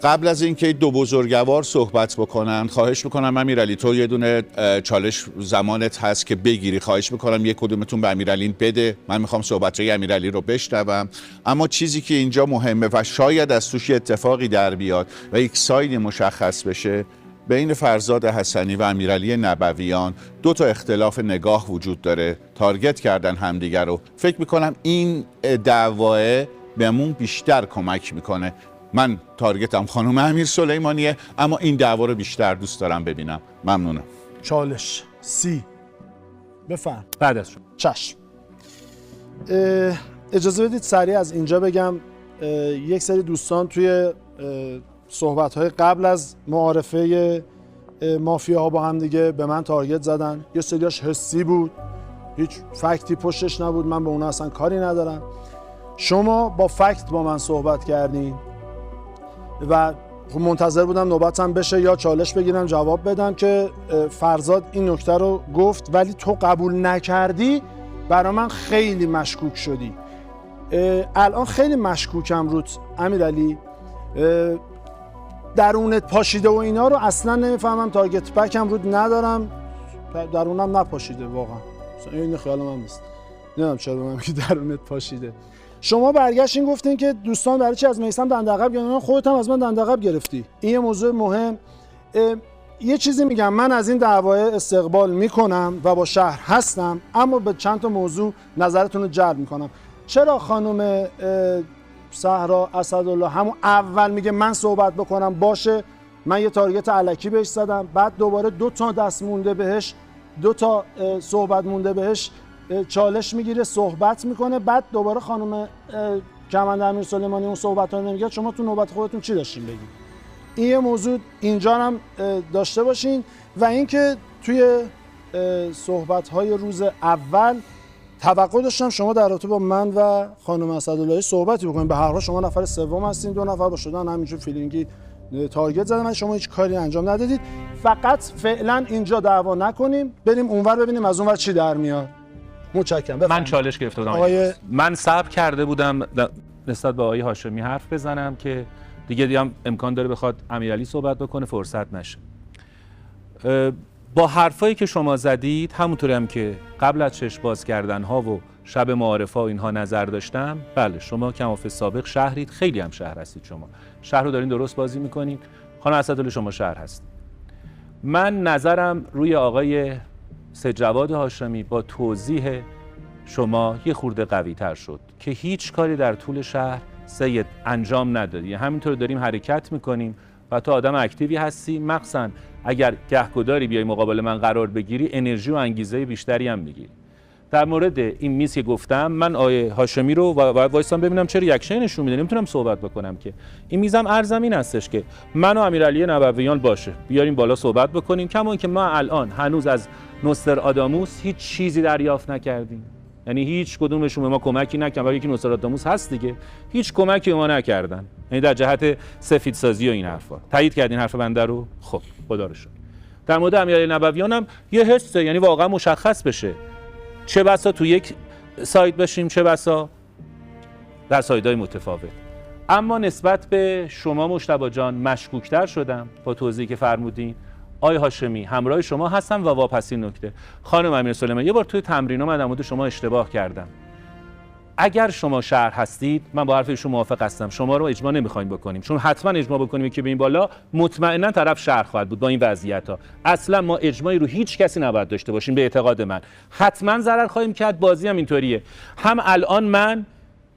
قبل از اینکه دو بزرگوار صحبت بکنن، خواهش میکنم امیرعلی تو یه دونه چالش زمانت هست که بگیری، خواهش میکنم یک کدومتون به امیرعلی بده. من میخوام صحبت‌های امیرعلی رو بشنوم. اما چیزی که اینجا مهمه و شاید از توش اتفاقی در بیاد و یک ساید مشخص بشه بین فرزاد حسنی و امیرعلی نبویان، دو تا اختلاف نگاه وجود داره، تارگت کردن همدیگر رو. فکر میکنم این دعواه بهمون بیشتر کمک میکنه. من تارگتم خانم امیرسلیمانیه، اما این دعوا رو بیشتر دوست دارم ببینم. ممنونم. چالش بفهم. بعد از شما. چشم. اجازه بدید سریع از اینجا بگم یک سری دوستان توی صحبت‌های قبل از معارفه مافیاها با هم دیگه به من تارگت زدن. یه سریاش حسی بود، هیچ فکتی پشتش نبود، من به اونا اصلا کاری ندارم. شما با فکت با من صحبت کردین و خب منتظر بودم نوبتم بشه یا چالش بگیرم جواب بدم که فرزاد این نکته رو گفت ولی تو قبول نکردی، برای من خیلی مشکوک شدی. الان خیلی مشکوکم روت امیرعلی، درونت پاشیده و اینا رو اصلا نمیفهمم، تارگت بکم رود ندارم، درونم نپاشیده واقعا، این خیال من نیست، نمیدونم چرا من که درونت پاشیده. شما برگشتین گفتین که دوستان برای چی از میثم دندقب گرفتن، خودت هم از من دندقب گرفتی. این یه موضوع مهم. یه چیزی میگم، من از این دعوای استقبال میکنم و با شهر هستم، اما به چند تا موضوع نظرتون رو جلب میکنم. چرا خانم صحرا اسدالله همون اول میگه من صحبت بکنم؟ باشه، من یه تارگت الکی بهش زدم، بعد دوباره 2 تا دست مونده بهش، 2 تا صحبت مونده بهش، چالش میگیره صحبت میکنه، بعد دوباره خانم کمند امیر سلیمانی اون صحبت رو نمیگه. شما تو نوبت خودتون چی داشتین بگید؟ این یه موضوع اینجا هم داشته باشین. و اینکه توی صحبت‌های روز اول توقع داشتم شما در رابطه با من و خانم اسداللهی صحبتی بکنید. به هر حال شما نفر سوم هستین، 2 نفر با شدن همینجور فیلینگی تارگت زدن، شما هیچ کاری انجام ندادید. فقط فعلا اینجا دعوا نکنیم، بریم اونور ببینیم از اونور چی در میاد. متشکرم. من چالش گرفته بودم من صبر کرده بودم نسبت به آقای هاشمی حرف بزنم که دیگه هم امکان داره بخواد امیرعلی صحبت بکنه، فرصت نشه. با حرفایی که شما زدید، همونطوری هم که قبل از چشم باز کردن ها و شب معارفه و اینها نظر داشتم، بله شما کماف سابق شهرید، خیلی هم شهر هستید، شما شهر رو دارین درست بازی میکنید. خانم اسدالله شما شهر هستید. من نظرم روی آقای سجواد هاشمی با توضیح شما یه خورده قوی تر شد که هیچ کاری در طول شهر سید انجام ندادی، همینطور داریم حرکت میکنیم و تو آدم اکتیوی هستی، مخصوصا اگر گهگداری بیای مقابل من قرار بگیری انرژی و انگیزه بیشتری هم میگیری. در مورد این میز که گفتم، من آیه هاشمی رو وایسام ببینم چرا یک نشون میده، نمیتونم صحبت بکنم که این میزم ارزم این هستش که من و امیرعلی نبویان باشه بیاریم بالا صحبت بکنیم، کما اینکه ما الان هنوز از نوستراداموس هیچ چیزی دریافت نکردیم، یعنی هیچ کدومشون به ما کمکی نکردن، ولی یکی نوستراداموس هست دیگه، هیچ کمکی به ما نکردن، یعنی در جهت سفیدسازی و این حرفا. تایید کردین حرف بنده رو؟ خب خدا رو شکر. در مورد امیرعلی نبویان هم یه حسه، یعنی واقعا مشخص بشه، چه بسا تو یک سایت باشیم، چه بسا در سایت‌های متفاوت. اما نسبت به شما مجتبی جان مشکوک‌تر شدم با توضیحی که فرمودین. آقای هاشمی همراه شما هستم و واپسین نکته. خانم امیر سلیمانی، یه بار توی تمرین‌ها من در مورد شما اشتباه کردم. اگر شما شهر هستید، من با حرف ایشون موافق هستم، شما رو اجماع نمی‌خوایم بکنیم، چون حتما اجماع بکنیم که به این بالا مطمئنا طرف شهر خواهد بود با این وضعیت‌ها. اصلا ما اجماعی رو هیچ کسی نباید داشته باشیم به اعتقاد من. حتما ضرر خواهیم کرد، بازی هم اینطوریه. هم الان من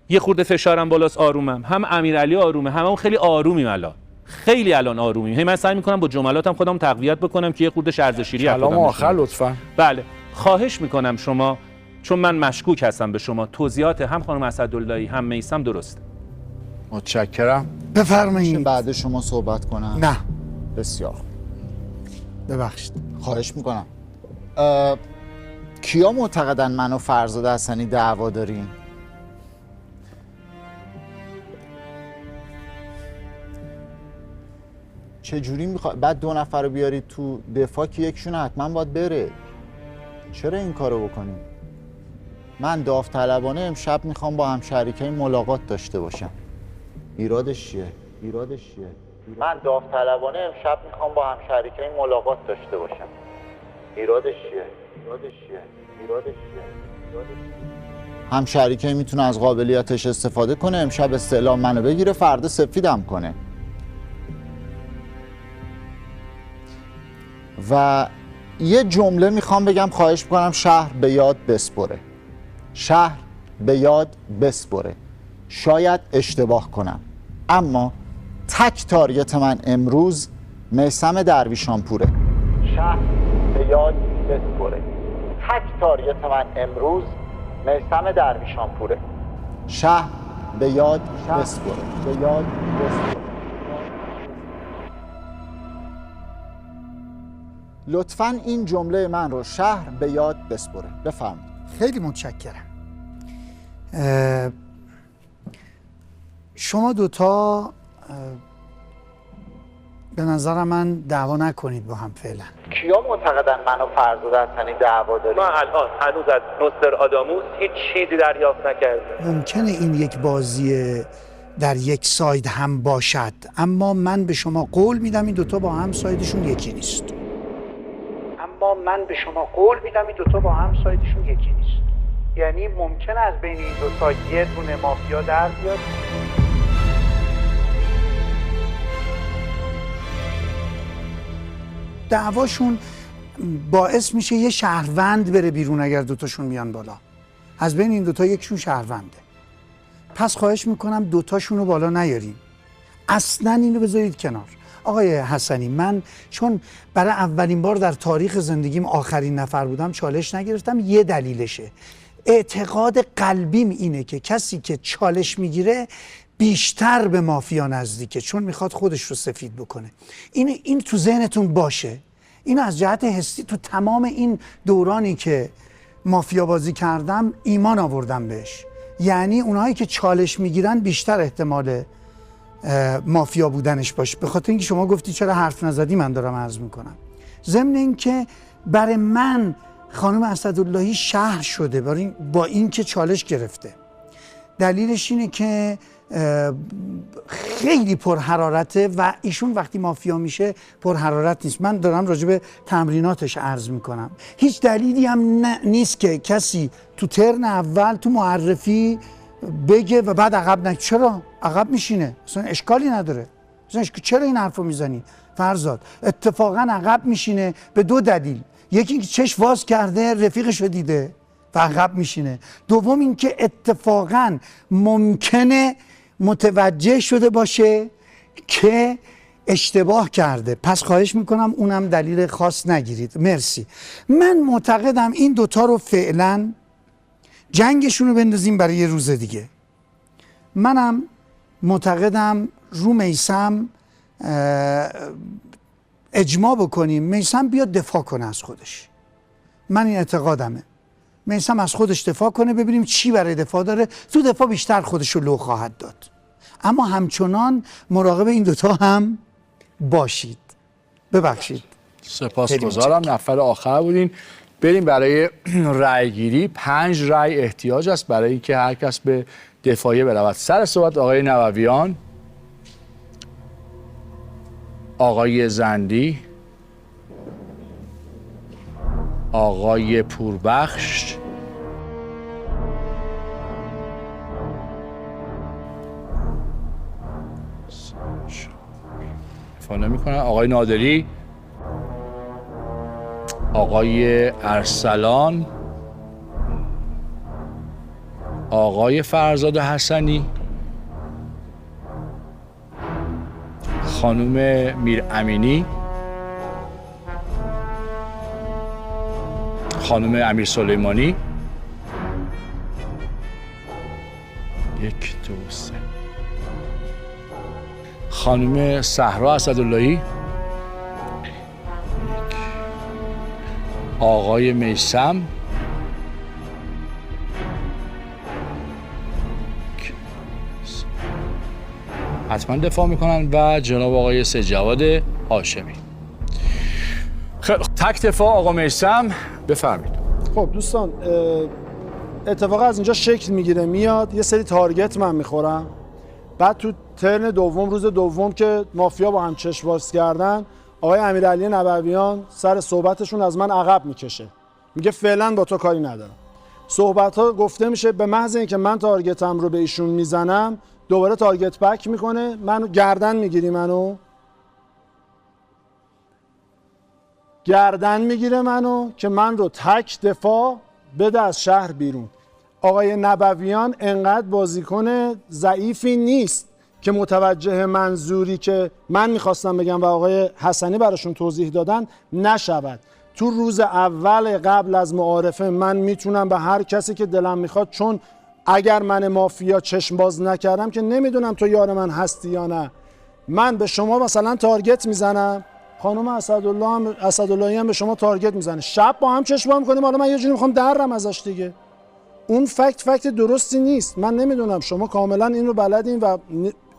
یه خورده فشارم بالاست، آرومم، هم امیرعلی آرومه، هممون خیلی آرومیم الان. خیلی الان آرومیم. من سعی می‌کنم با جملاتم خودم تقویت بکنم که یه خورده شرزشیری حرف بزنم. آخر لطفاً. بله. خواهش می‌کنم شما، چون من مشکوک هستم به شما، توضیحات هم خانم اسداللهی هم میثم درسته. متشکرم. بفرمایید. بعد شما صحبت کنم؟ نه. بسیار. ببخشید. خواهش میکنم. کیا معتقدن من و فرزاد حسنی دعوا داریم؟ چجوری میخواد بعد 2 نفر رو بیارید تو دفاع که یکشون حتما باید بره؟ چرا این کارو بکنیم؟ من داوطلبانه امشب میخوام با همشریکای ملاقات داشته باشم. ایرادش چیه؟ من داوطلبانه امشب میخوام با همشریکای ملاقات داشته باشم. ایرادش چیه؟ همشریکای میتونه از قابلیتش استفاده کنه، امشب استعلام منو بگیره، فردا سفیدم کنه. و یه جمله میخوام بگم، خواهش میکنم شهر به یاد بسپره. شهر به یاد بسپره. شاید اشتباه کنم، اما تک تارگت من امروز میثم درویشانپوره. شهر به یاد بسپره. تک تارگت من امروز میثم درویشانپوره. شهر به یاد بسپره. لطفاً این جمله من رو شهر به یاد بسپره. بفرمایید. خیلی متشکرم. شما دوتا به نظر من دعوا نکنید با هم فعلا. کیا معتقدن من و فرزاد حسنی دعوا داریم؟ ما الان هنوز از نوستراداموس هیچ چیزی دریافت نکردیم. ممکنه این یک بازی در یک ساید هم باشد، اما من به شما قول میدم این دوتا با هم سایدشون یکی نیست. یعنی ممکنه از بین این دوتا یه دونه مافیا در بیاد. دعواشون باعث میشه یه شهروند بره بیرون اگر دوتاشون میان بالا. از بین این دوتا یکشون شهرونده. پس خواهش میکنم دوتاشون رو بالا نیاریم. اصلا اینو بذارید کنار. آقای حسنی، من چون برای اولین بار در تاریخ زندگیم آخرین نفر بودم چالش نگرفتم. یه دلیلشه، اعتقاد قلبیم اینه که کسی که چالش میگیره بیشتر به مافیا نزدیکه، چون میخواد خودش رو سفید بکنه. این تو ذهنتون باشه. اینو از جهت حسی تو تمام این دورانی که مافیا بازی کردم ایمان آوردم بهش. یعنی اونایی که چالش میگیرن بیشتر احتمال مافیا بودنش باشه. به خاطر اینکه شما گفتی چرا حرف نزدی من دارم عرض میکنم. ضمن اینکه برای من خانم اسداللهی شهر شده با اینکه چالش گرفته. دلیلش اینه که خیلی پرحرارته و ایشون وقتی مافیا میشه پرحرارت نیست. من دارم راجع به تمریناتش عرض میکنم. هیچ دلیلی هم نیست که کسی تو ترن اول تو معرفی بگه و بعد عقب چرا عقب میشینه؟ اصلا اشکالی نداره. چرا این حرفو میزنی فرزاد؟ اتفاقا عقب میشینه به دو دلیل. یکی اینکه چشم باز کرده رفیقش رو دیده و عقب میشینه. دوم اینکه اتفاقا ممکنه متوجه شده باشه که اشتباه کرده. پس خواهش میکنم اونم دلیل خاص نگیرید. مرسی. من معتقدم این دوتا رو فعلا جنگشون رو بندازیم برای یه روز دیگه. منم معتقدم رو میثم اجماع بکنیم، میثم بیاد دفاع کنه از خودش. من این اعتقادمه. میثم از خودش دفاع کنه، ببینیم چی برای دفاع داره. تو دفاع بیشتر خودش رو لو خواهد داد. اما همچنان مراقب این دوتا هم باشید. ببخشید. سپاسگزارم. نفر آخر بودین. بریم برای رأی گیری. 5 رأی احتیاج است برای اینکه هر کس به دفاعیه برود. سر صحبت آقای نبویان، آقای زندی، آقای پوربخش، دفاع نمی‌کنن، آقای نادری، آقای ارسلان، آقای فرزاد حسنی، خانم میر امینی، خانم امیر سلیمانی، 1 2 3، خانم صحرا اسداللهی، آقای میثم، حتما دفاع میکنن و جناب آقای سجواد هاشمی. تک دفاع آقا میثم، بفرمایید. خب دوستان، اتفاقا از اینجا شکل میگیره میاد، یه سری تارگت من میخورم، بعد تو ترن دوم روز دوم که مافیا با هم چشم باز کردن، آقای امیرعلی نبویان سر صحبتشون از من عقب میکشه، میگه فعلا با تو کاری ندارم. صحبت ها گفته میشه به محض اینکه من تارگتم رو به ایشون میزنم دوباره تارگت بک میکنه، منو گردن میگیری، منو گردن میگیره منو که من رو تک دفاع بده از شهر بیرون. آقای نبویان انقدر بازیکن ضعیفی نیست که متوجه منظوری که من میخواستم بگم و آقای حسنی براشون توضیح دادن نشود. تو روز اول قبل از معارفه من میتونم به هر کسی که دلم میخواد، چون اگر من مافیا چشم باز نکردم که نمیدونم تو یار من هستی یا نه، من به شما مثلا تارگت میزنم، خانم اسداللهی هم به شما تارگت میزنه، شب با هم چشم باز میکنیم، حالا من یه جوری میخوام درم ازش دیگه. اون فکت درستی نیست. من نمیدونم شما کاملا این رو بلدین و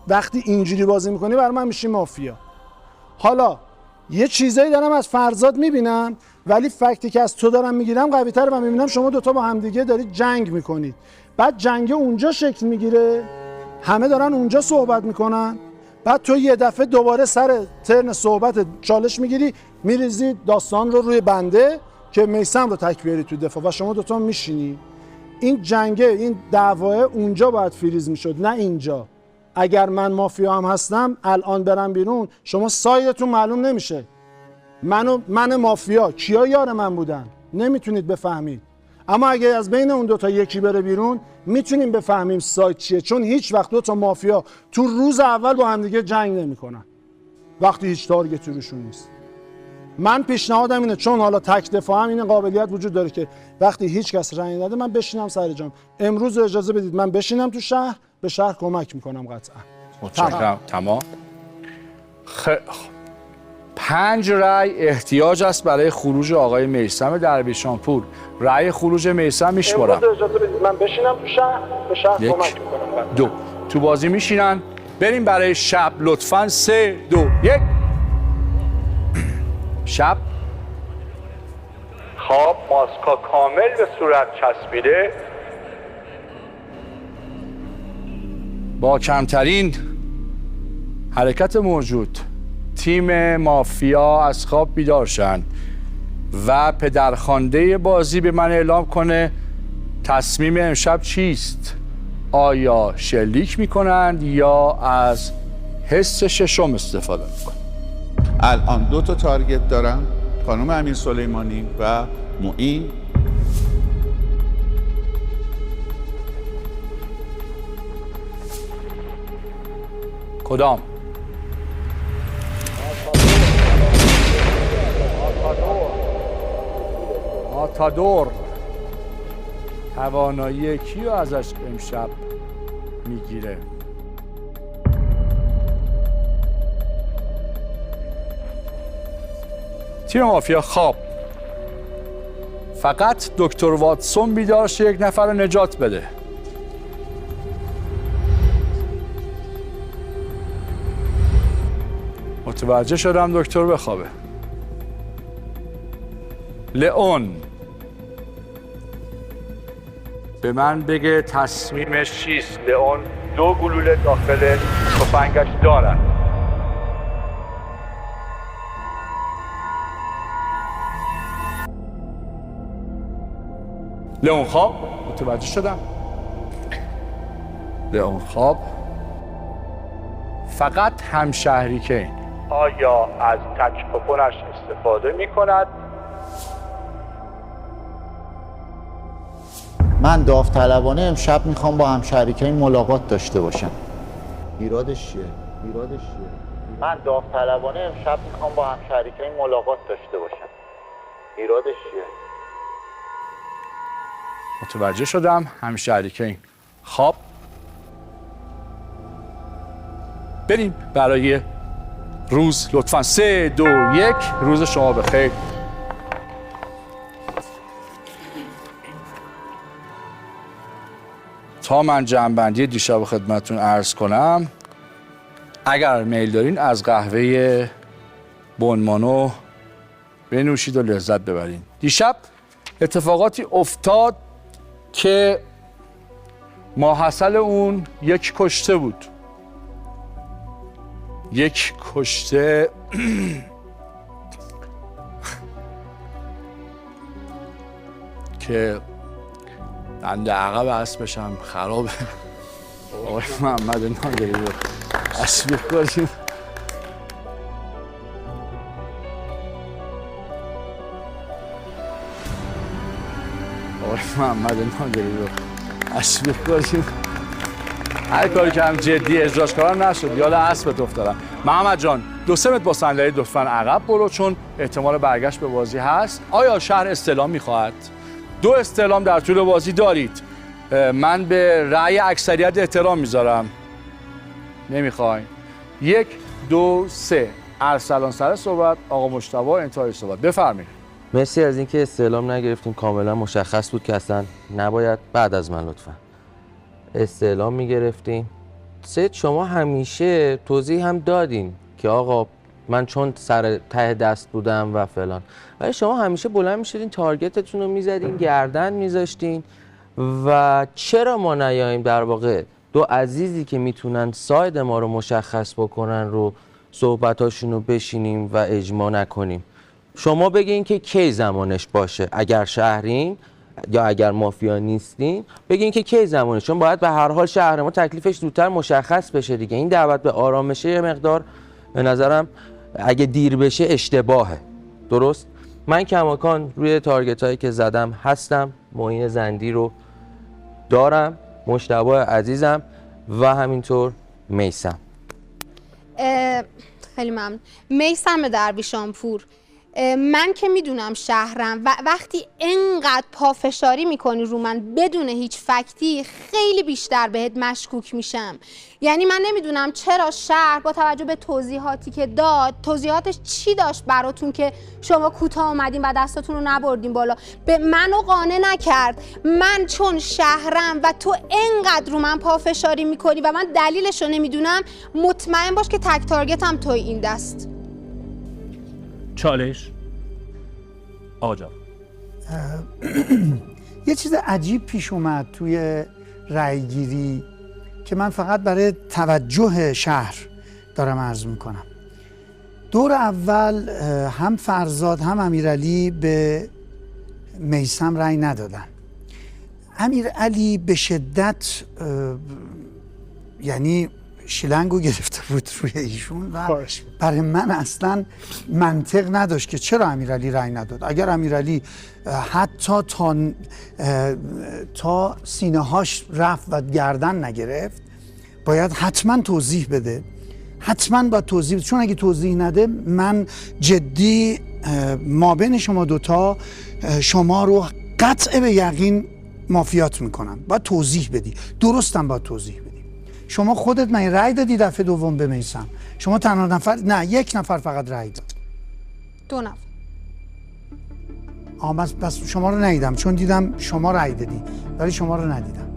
وقتی اینجوری بازی میکنی برای من میشی مافیا. حالا یه چیزایی دارم از فرزاد میبینم، ولی فکتی که از تو دارم میگیرم قوی تره و میبینم شما دوتا با همدیگه دارید جنگ میکنید. بعد جنگ اونجا شکل میگیره، همه دارن اونجا صحبت میکنن، بعد تو یه دفعه دوباره سر ترن صحبت چالش میگیری، میریزی داستان رو روی بنده که میثم رو تک بیاری تو دفاع و شما دوتا میشینی. این جنگه، این دعواه اونجا باید فریز میشد، نه اینجا. اگر من مافیا هم هستم الان برم بیرون، شما سایدتون معلوم نمیشه. من مافیا کیا یار من بودن نمیتونید بفهمید، اما اگه از بین اون دوتا یکی بره بیرون میتونیم بفهمیم ساید چیه، چون هیچ وقت دوتا مافیا تو روز اول با همدیگه جنگ نمیکنن وقتی هیچ تارگتی روشون نیست. من پیشنهادم اینه، چون حالا تک دفاع هم این قابلیت وجود داره که وقتی هیچ کس رأی نده من بشینم سر جام. امروز اجازه بدید من بشینم تو شهر، به شهر کمک میکنم قطعا. متشکرم. تمام. 5 رأی احتیاج است برای خروج آقای میثم درویشانپور. رأی خروج میثم میشمارم. امروز اجازه بدید من بشینم تو شهر، به شهر کمک میکنم. 2 تو بازی میشینن. بریم برای شب لطفاً. 3 2 1 شب. خواب ماسکا کامل به صورت چسبیده، با کمترین حرکت موجود تیم مافیا از خواب بیدار شن و پدرخوانده بازی به من اعلام کنه تصمیم امشب چیست. آیا شلیک میکنند یا از حس ششم استفاده میکنند؟ الان 2 تا تارگت دارم، خانم امیر سلیمانی و معین. کدام؟ ماتادور. توانایی کیو ازش امشب میگیره؟ تیم مافیا خواب. فقط دکتر واتسون بیدار شه، یک نفر رو نجات بده. متوجه شدم دکتر بخوابه. لئون به من بگه تصمیمش چیست. لئون 2 گلوله داخل تفنگش دارد. لئون خواب. متوجه شدم. لئون خواب. فقط همشهری که آیا از تک پپونش استفاده می کند؟ من داوطلبانه امشب میخوام با همشهریکای ملاقات داشته باشم. ایرادش چیه؟ من داوطلبانه امشب میخوام با همشهریکای ملاقات داشته باشم. ایرادش چیه؟ متوجه شدم. همشهریکین خواب. بریم برای روز لطفاً. 3 2 1 روز شما بخیر. تا من جمع‌بندی دیشب خدمتتون عرض کنم، اگر میل دارین از قهوه بونمانو بنوشید و لذت ببرین. دیشب اتفاقاتی افتاد که ماحصل اون یک کشته بود. یک کشته که دنده عقب اسبشم خرابه. آقای محمد نادری رو تشویق کنیم. آقای محمد نادری رو تشویق کنیم. هر کاری که هم جدی اجراش کنم نشد، یاد اسبت افتادم. محمد جان 2-3 متر با صندلی لطفاً عقب برو، چون احتمال برگشت به بازی هست. آیا شهر استعلام میخواهد؟ 2 استعلام در طول بازی دارید. من به رأی اکثریت احترام میذارم. نمیخوای؟ 1 2 3 ارسلان سر صحبت، آقا مجتبی انتهای صحبت. بفرمایید. مرسی از اینکه استعلام نگرفتیم. کاملا مشخص بود که اصلا نباید بعد از من لطفا استعلام میگرفتیم. سید شما همیشه توضیح هم دادین که آقا من چون سر ته دست بودم و فلان. ولی شما همیشه بلند میشدین تارگتتون رو میزدین، گردن میذاشتین و چرا ما نیاییم در واقع دو عزیزی که میتونن ساید ما رو مشخص بکنن رو صحبتاشون رو بشینیم و اجماع نکنیم؟ شما بگین که کی زمانش باشه، اگر شهرین یا اگر مافیا نیستین بگین که کی زمانش، چون باید به هر حال شهر ما تکلیفش زودتر مشخص بشه دیگه. این دعوت به آرامشه یه مقدار به نظرم اگه دیر بشه اشتباهه. درست؟ من کماکان روی تارگت هایی که زدم هستم، معین زندی رو دارم، مجتبی عزیزم و همینطور میثم. خیلی ممنون. میثم درویشانپور، من که میدونم شهرم و وقتی انقدر پافشاری میکنی رو من بدون هیچ فکتی خیلی بیشتر بهت مشکوک میشم. یعنی من نمیدونم چرا شهر با توجه به توضیحاتی که داد، توضیحاتش چی داشت براتون که شما کوتاه اومدین و دستاتون رو نبردین بالا، به منو قانع نکرد. من چون شهرم و تو انقدر رو من پافشاری میکنی و من دلیلش رو نمیدونم، مطمئن باش که تک تارگتم توی این دست. چالش آقا جان. یه چیز عجیب پیش اومد توی رأیگیری که من فقط برای توجه شهر دارم عرض میکنم. دور اول هم فرزاد هم امیرعلی به میثم رأی ندادن. امیرعلی به شدت یعنی شیلنگو گرفته بود روی ایشون و برای من اصلا منطق نداشت که چرا امیرعلی رأی نداد. اگر امیرعلی حتی تا سینه هاش رفت و گردن نگرفت باید حتما توضیح بده، حتما باید توضیح بده، چون اگه توضیح نده من جدی مابین شما دوتا شما رو قطع به یقین مافیات میکنم. باید توضیح بدی، درستم باید توضیح بدی. شما خودت من رأی دادی دفعه دوم به میثم؟ شما تنها نفر؟ نه، یک نفر فقط رأی داد. دو نفر. بس شما رو ندیدم، چون دیدم شما رأی دادی ولی شما رو ندیدم.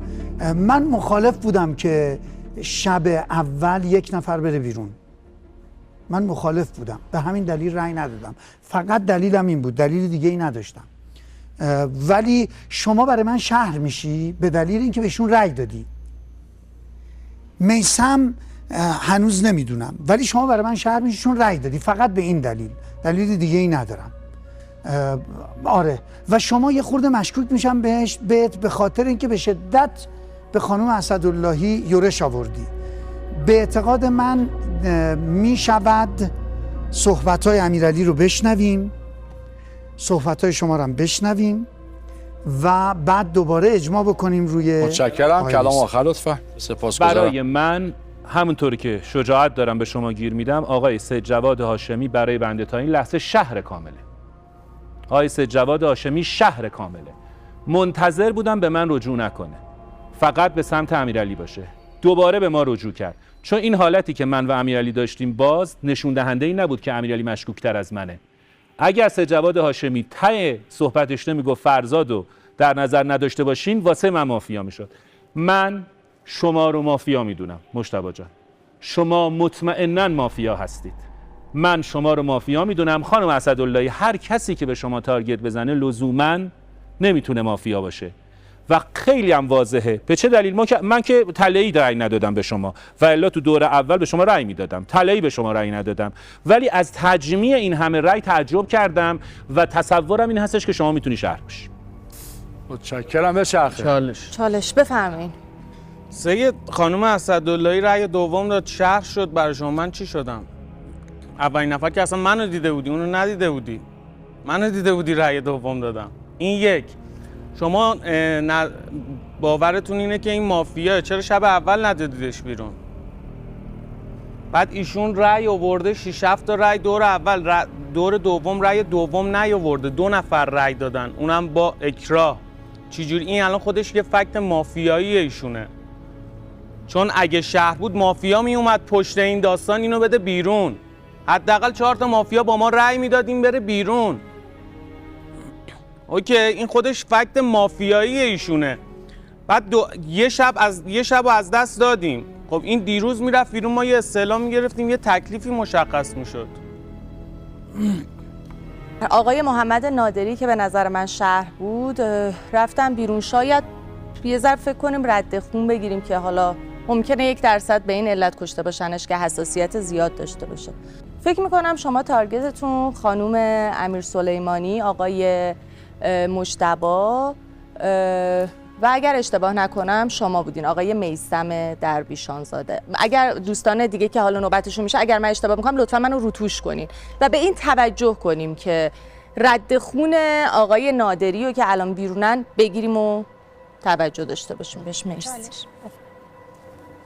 من مخالف بودم که شب اول یک نفر بره بیرون. من مخالف بودم، به همین دلیل رأی ندادم. فقط دلیلم این بود، دلیل دیگه ای نداشتم. ولی شما برای من شهر میشی به دلیل اینکه بهشون رأی دادی. میثم هنوز نمیدونم، ولی شما برای من شهر میشی چون رأی دادی، فقط به این دلیل، دلیل دیگه ای ندارم. آره، و شما یه خورده مشکوک میشم بهت به خاطر اینکه به شدت به خانم اسداللهی یورش آوردی. به اعتقاد من میشود صحبت‌های امیرعلی رو بشنویم، صحبت‌های شما رو هم بشنویم و بعد دوباره اجماع بکنیم روی. متشکرم. کلام آخر لطفا. سپاسگزارم. برای من همونطوری که شجاعت دارم به شما گیر میدم، آقای سید جواد هاشمی برای بنده تا این لحظه شهر کامله. آقای سید جواد هاشمی شهر کامله. منتظر بودم به من رجوع نکنه، فقط به سمت امیرعلی باشه. دوباره به ما رجوع کرد، چون این حالتی که من و امیرعلی داشتیم باز نشون دهنده ای نبود که امیرعلی مشکوک‌تر از منه. اگر سید جواد هاشمی ته صحبتش نمیگفت فرزادو در نظر نداشته باشین، واسه من مافیا میشد. من شما رو مافیا میدونم مجتبی جان، شما مطمئناً مافیا هستید. من شما رو مافیا میدونم خانم اسداللهی. هر کسی که به شما تارگت بزنه لزوماً نمیتونه مافیا باشه و خیلی هم واضحه. به چه دلیل؟ من که طلایی رأی ندادم به شما و الا تو دور اول به شما رأی میدادم، طلایی به شما رأی ندادم، ولی از تجمیع این همه رأی تعجب کردم و تصورم این هستش که شما میتونی شهر باشی. متشکرم. به چرخه. چالش بفرمایید. سید خانم اسداللهی رأی دوم داد، شهر شد برای شما. من چی شدم؟ اولین نفر که اصلا منو دیده بودی، اونو ندیده بودی. منو دیده بودی رأی دوم دادم. این یک. شما باورتون اینه که این مافیاه، چرا شب اول ندادیدش بیرون؟ بعد ایشون رأی آورده 6 7 تا رأی دور اول، دور دوم رأی دوم نیاورده، 2 نفر رأی دادن، اونم با اکراه. چجوری این الان خودش یه فکت مافیایی ایشونه؟ چون اگه شهر بود مافیا می اومد پشت این داستان اینو بده بیرون، حداقل 4 تا مافیا با ما رأی میداد این بره بیرون. اوکی، این خودش فکت مافیایی ایشونه. بعد یه شب از دست دادیم. خب این دیروز میرفت بیرون، ما یه استعلام میگرفتیم، یه تکلیفی مشخص میشد. آقای محمد نادری که به نظر من شهر بود، رفتم بیرون. شاید یه ذره فکر کنیم رد خون بگیریم که حالا ممکنه 1% به این علت کشته باشنش که حساسیت زیاد داشته باشه. فکر میکنم شما تارگتتون خانوم امیر سلیمانی، آقای مجتبی و اگر اشتباه نکنم شما بودین آقای میثم درویشانزاده. اگر دوستان دیگه که حالا نوبتشون میشه اگر من اشتباه میکنم لطفا منو روتوش کنین و به این توجه کنیم که رد خون آقای نادری رو که الان بیرونن بگیریم و توجه داشته باشیم بهش. مرسی.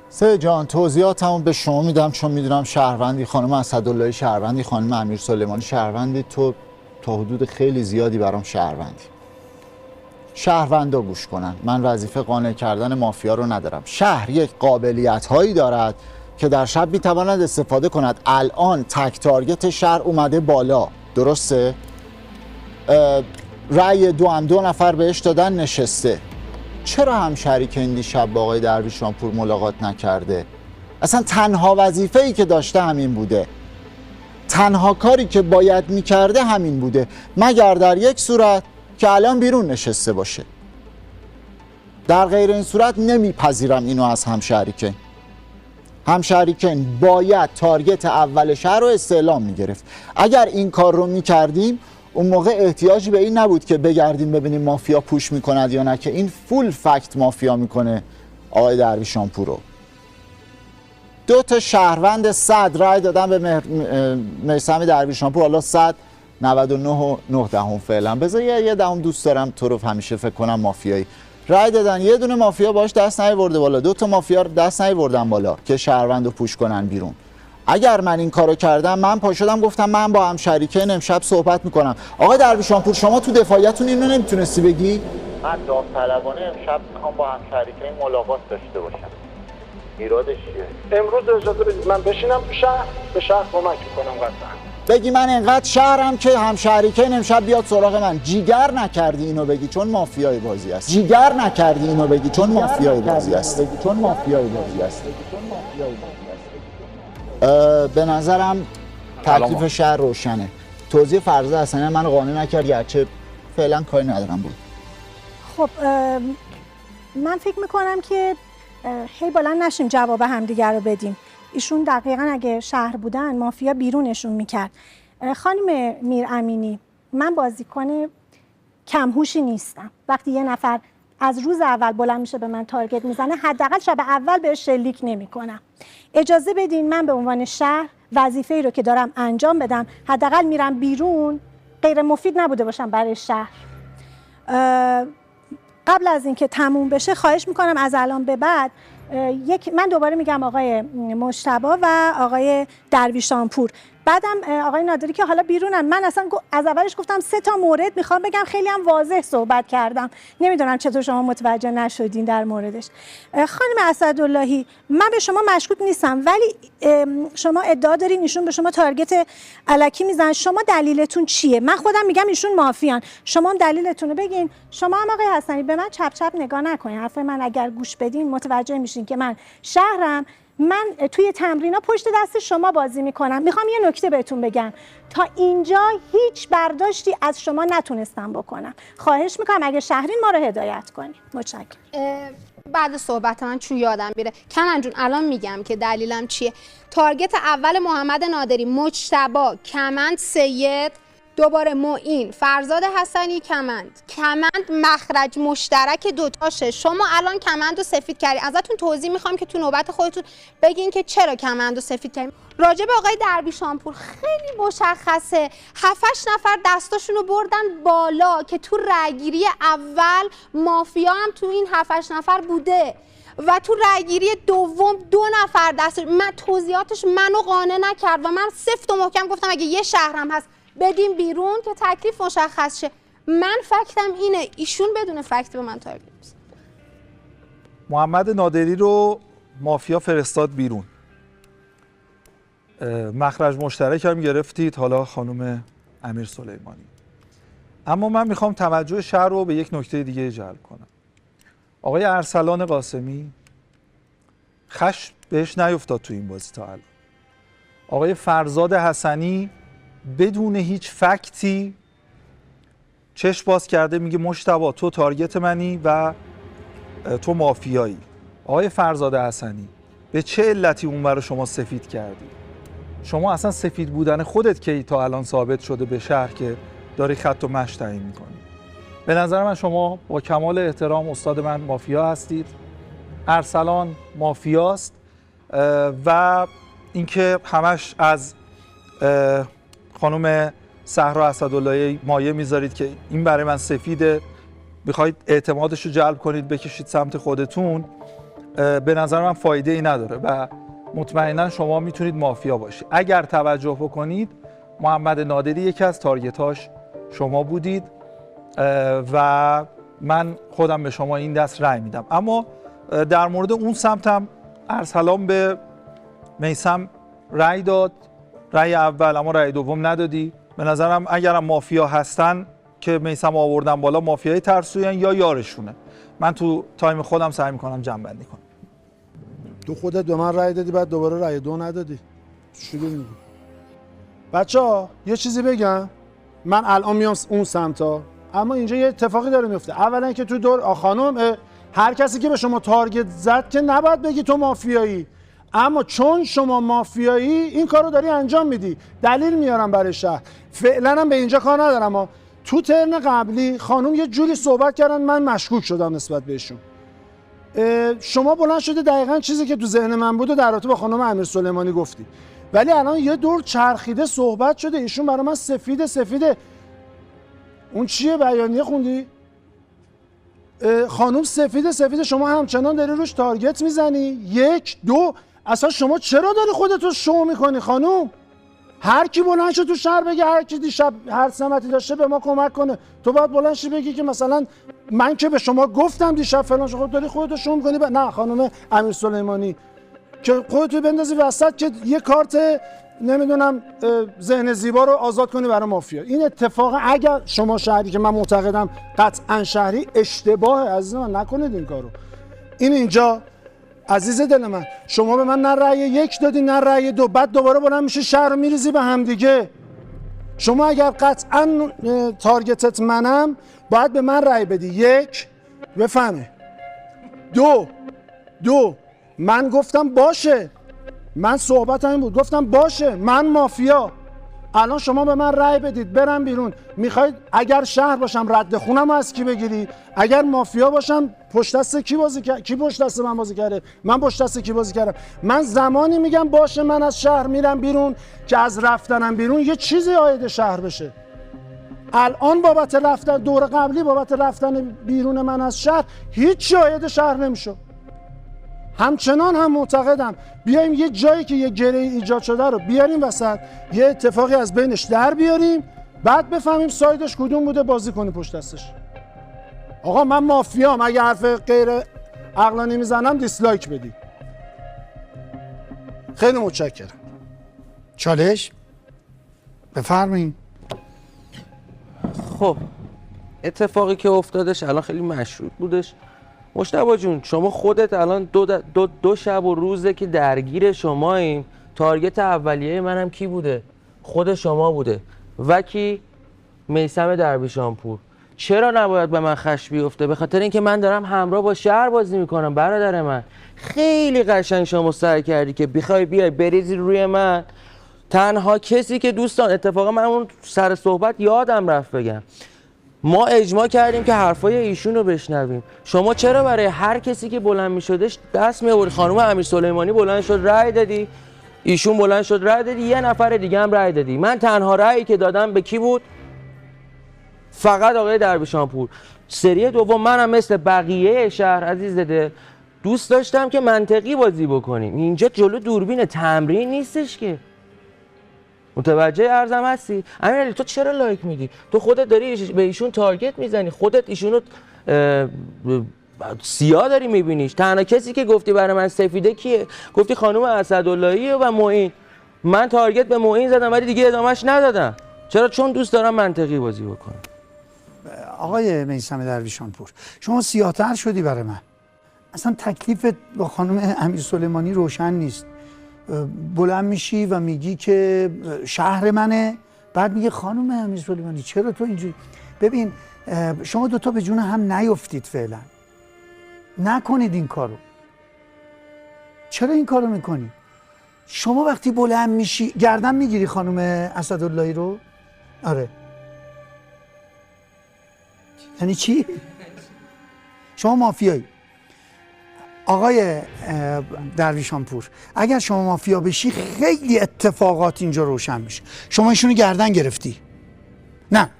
سه جان توضیحاتمو به شما میدم چون میدونم شهروندی، خانم اسداللهی شهروندی، خانم امیر سلیمانی شهروندی، تو تا حدود خیلی زیادی برام شهروندی. شهروندا گوش کنن، من وظیفه قانع کردن مافیا رو ندارم. شهر یک قابلیت هایی دارد که در شب میتواند استفاده کند. الان تک تارگت شهر اومده بالا، درسته؟ رأی 2 نفر بهش دادن، نشسته. چرا هم شریک این دیشب با آقای درویشانپور ملاقات نکرده؟ اصلا تنها وظیفه‌ای که داشته همین بوده، تنها کاری که باید میکرده همین بوده، مگر در یک صورت که الان بیرون نشسته باشه. در غیر این صورت نمیپذیرم اینو از همشریکین. همشریکین باید تارگت اول شهر رو استعلام میگرفت. اگر این کار رو میکردیم اون موقع احتیاجی به این نبود که بگردیم ببینیم مافیا پوش میکند یا نه، که این فول فکت مافیا میکنه آقای درویشانپور رو. 2 شهروند 100 رای دادن به میثم درویشانپور، حالا 199.9 فعلا، بذار یه دهم دوست دارم تو رو همیشه فکر کنم مافیایی. رای دادن، یه دونه مافیا باش دست نیورده بالا، 2 مافیا دست نیوردن بالا که شهروندو پوش کنن بیرون. اگر من این کارو کردم، من پا شدم گفتم من با هم شریکین امشب صحبت میکنم. آقای درویشانپور شما تو دفاعیتون اینو نمیتونستی بگی؟ من داوطلبانه امشب میخوام با هم شریکین ملاقات داشته باشم. ایرادش چیه؟ امروز اجازه بدید من بشینم تو شهر، به شهر کمک میکنم قطعا. بگی من انقدر شهرم که هم شریکین امشب بیاد سراغ من. جیگر نکردی اینو بگی چون مافیای بازی است. جیگر نکردی اینو بگی چون مافیای بازی است. چون مافیای بازی است. به نظرم تکلیف شهر روشنه. توضیح فرزاد اصلا منو قانع نکرد، گرچه فعلا کاری ندارم بود. خب من فکر میکنم که هی بلند نشیم جواب همدیگر رو بدیم. ایشون دقیقاً اگه شهر بودن مافیا بیرونشون میکرد. خانم میرامینی، من بازیکن کمهوشی نیستم. وقتی یه نفر از روز اول بلند میشه به من تارگت میزنه، حداقل شب اول بهش شلیک نمیکنم. اجازه بدین من به عنوان شهر وظیفه‌ای رو که دارم انجام بدم. حداقل میرم بیرون، غیر مفید نبوده باشم برای شهر. قبل از اینکه تموم بشه خواهش میکنم از الان به بعد من دوباره میگم آقای مجتبی و آقای درویشانپور، بعدم آقای نادری که حالا بیرونن. من اصلا از اولش گفتم 3 مورد میخوام بگم، خیلی هم واضح صحبت کردم. نمیدونم چطور شما متوجه نشدین در موردش. خانم اسداللهی، من به شما مشکوک نیستم، ولی شما ادعا دارین ایشون به شما تارگت الکی میزنن. شما دلیلتون چیه؟ من خودم میگم ایشون مافیان، شما هم دلیلتون رو بگین. شما هم آقای حسنی به من چپ چپ نگاه نکنین. حرف من اگر گوش بدین متوجه میشین که من شهرم. من توی تمرینا پشت دست شما بازی میکنم. میخوام یه نکته بهتون بگم، تا اینجا هیچ برداشتی از شما نتونستم بکنم. خواهش میکنم اگه شهرین ما رو هدایت کنید. متشکرم. بعد صحبت من چون یادم میره، کمن جون الان میگم که دلیلم چیه. تارگت اول محمد نادری، مجتبی، کمند سید، دوباره معین، فرزاد حسنی، کمند مخرج مشترک دوتاشه. شما الان کمند رو سفید کردی، ازتون توضیح میخوام که تو نوبت خودتون بگین که چرا کمند رو سفید کردیم. راجع به آقای درویشانپور خیلی مشخصه، 7-8 نفر دستاشون رو بردن بالا که تو رأیگیری اول مافیا هم تو این 7-8 نفر بوده و تو رأیگیری دوم 2 نفر دست. من توضیحاتش منو قانع نکرد و من سفت و محکم گفتم اگه یه شهرم هست بدیم بیرون که تکلیف مشخص شه. من فکتم اینه، ایشون بدون فکت به من تارگت میزنه. محمد نادری رو مافیا فرستاد بیرون، مخرج مشترک هم گرفتید، حالا خانم امیر سلیمانی. اما من میخوام توجه شهر رو به یک نکته دیگه جلب کنم. آقای ارسلان قاسمی خشم بهش نیفتاد تو این بازی تا الان. آقای فرزاد حسنی بدون هیچ فکتی چشم باز کرده میگه مجتبی تو تارگت منی و تو مافیایی. آقای فرزاد حسنی به چه علتی اون برای شما سفید کردی؟ شما اصلا سفید بودن خودت که تا الان ثابت شده به شهر که داری خط و مشی تعیین میکنی. به نظر من شما با کمال احترام استاد من مافیا هستید. ارسلان مافیاست و اینکه همش از خانم صحرا اسداللهی مایه میذارید که این برای من سفیده، بخواید اعتمادش رو جلب کنید بکشید سمت خودتون، به نظر من فایده ای نداره و مطمئنا شما میتونید مافیا باشید. اگر توجه بکنید محمد نادری یکی از تارگتاش شما بودید و من خودم به شما این دست رأی میدم. اما در مورد اون سمتم ارسلان به میثم رأی داد، رأی اول، اما رأی دوم ندادی. به نظرم اگرم مافیا هستن که میثم آوردن بالا مافیای ترسوین یا یارشونه. من تو تایم خودم سعی میکنم جمع بندی کنم. تو خودت به من رأی دادی بعد دوباره رأی دو ندادی. چی میگی؟ بچه‌ها یه چیزی بگم، من الان میام اون سمتا، اما اینجا یه اتفاقی داره میفته. اولا که تو دور خانم هر کسی که به شما تارگت زد که نباید بگی تو مافیایی، اما چون شما مافیایی این کارو داری انجام میدی. دلیل میارم برای شهر. فعلا هم به اینجا کار ندارم، اما تو ترن قبلی خانم یه جوری صحبت کردن من مشکوک شدم نسبت بهشون. شما بلند شده دقیقاً چیزی که تو ذهن من بود و در رابطه با خانم امیرسلیمانی گفتی، ولی الان یه دور چرخیده صحبت شده ایشون برای من سفیده. اون چیه بیانیه خوندی؟ خانم سفیده شما همچنان داری روش تارگت میزنی. یک دو، اصلا شما چرا داری خودتو شو میکنی خانم؟ هر کی بلند شه تو شهر بگه هر کی دیشب هر سمتی داشته به ما کمک کنه، تو باید بلند شی بگی که مثلا من که به شما گفتم دیشب فلان شو، داری خودتو شو میکنی. نه خانم امیرسلیمانی که خودتو بندازی وسط که یه کارت نمیدونم ذهن زیبا رو آزاد کنی برای مافیا. این اتفاق اگر شما شهری که من معتقدم قطعا شهری، اشتباه عزیز من، نکنید این کارو. این اینجا عزیز دل من، شما به من نه رأی یک دادی نه رأی دو، بعد دوباره بلند میشه شهر رو میریزی به همدیگه. شما اگر قطعا تارگتت منم باید به من رأی بدی. یک بفهمه. دو من گفتم باشه، من صحبتم این بود، گفتم باشه من مافیا. الان شما به من رأی بدید برم بیرون. میخواید اگر شهر باشم رد خونم از کی بگیری؟ اگر مافیا باشم پشت دست کی بازی کرد؟ کی پشت دست من بازی کرده؟ من پشت دست کی بازی کردم؟ من زمانی میگم باشه من از شهر میرم بیرون که از رفتنم بیرون یه چیزی عاید شهر بشه. الان بابت رفتن دور قبلی بابت رفتن بیرون من از شهر هیچ عاید شهر نمیشه. همچنان هم معتقدم بیایم یه جایی که یه گره ایجاد شده رو بیاریم وسط، یه اتفاقی از بینش در بیاریم، بعد بفهمیم سایدش کدوم بوده، بازی کنیم پشت دستش. آقا من مافیام، اگه حرف غیر عقلانی میزنم دیسلایک بدی. خیلی متشکرم. چالش بفرمایید. خب اتفاقی که افتادش الان خیلی مشروط بودش. مجتبی جون شما خودت الان دو شب و روزه که درگیر شماییم. تارگت اولیه منم کی بوده؟ خود شما بوده و کی؟ میثم درویشانپور. چرا نباید به من خشم بیفته؟ به خاطر اینکه من دارم همراه با شهر بازی میکنم. برادر من خیلی قشنگ شما سعی کردی که بیای بریزی روی من. تنها کسی که دوستان، اتفاقا من اون سر صحبت یادم رفت بگم، ما اجماع کردیم که حرفای ایشون رو بشنویم. شما چرا برای هر کسی که بلند می‌شدش دست می‌آوردی؟ خانم امیرسلیمانی بلند شد رأی دادی، ایشون بلند شد رأی دادی، یه نفر دیگه هم رأی دادی. من تنها رأیی که دادم به کی بود؟ فقط آقای درویشانپور. سری دوم منم مثل بقیه شهر عزیز دل دوست داشتم که منطقی بازی بکنیم. اینجا جلو دوربین تمرین نیستش که. متوجه عرضم هستی؟ امیرعلی تو چرا لایک میدی؟ تو خودت داری به ایشون تارگت میزنی، خودت ایشونو سیاه داری میبینیش. تنها کسی که گفتی برای من سفیده کیه؟ گفتی خانم اسداللهی و معین. من تارگت به معین زدم ولی دیگه ادامهش ندادم. چرا؟ چون دوست دارم منطقی بازی بکنم. آقای میثم درویشانپور شما سیاه‌تر شدی برای من. اصلا تکلیفت با خانم امیرسلیمانی روشن نیست. بلند میشی و میگی که شهر منه بعد میگه خانم امیرسلیمانی چرا تو اینجوری؟ ببین شما دوتا به جون هم نیفتید فعلا، نکنید این کارو. چرا این کارو میکنی؟ شما وقتی بلند میشی گردن میگیری خانم اسداللهی رو؟ آره. یعنی چی؟ شما مافیایی. آقای درویشانپور، اگر شما مافیا بشی خیلی اتفاقات اینجا روشن میشه. شما ایشونو گردن گرفتی. نه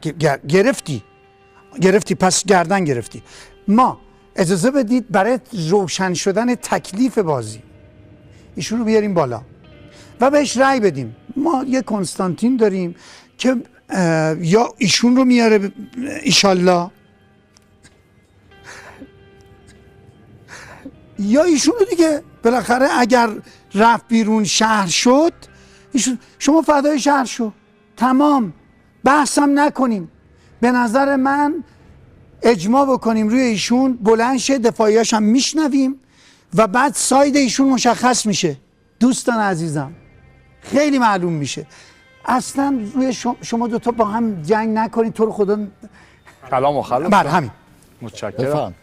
گرفتی پس گردن گرفتی. ما اجازه بدید برای روشن شدن تکلیف بازی ایشونو بیاریم بالا و بهش رأی بدیم. ما یه کنستانتین داریم که یا ایشون رو میاره ایشالله یا ایشون رو دیگه بالاخره اگر رفت بیرون شهر شد ایشون، شما فدای شهر شو، تمام، بحثم نکنیم. به نظر من اجماع بکنیم روی ایشون، بلند شه، دفاعیاش هم میشنویم و بعد ساید ایشون مشخص میشه. دوستان عزیزم خیلی معلوم میشه. اصلا روی شما دوتا با هم جنگ نکنید، تو رو خدا. کلام مخالف. بله همین. متشکرم.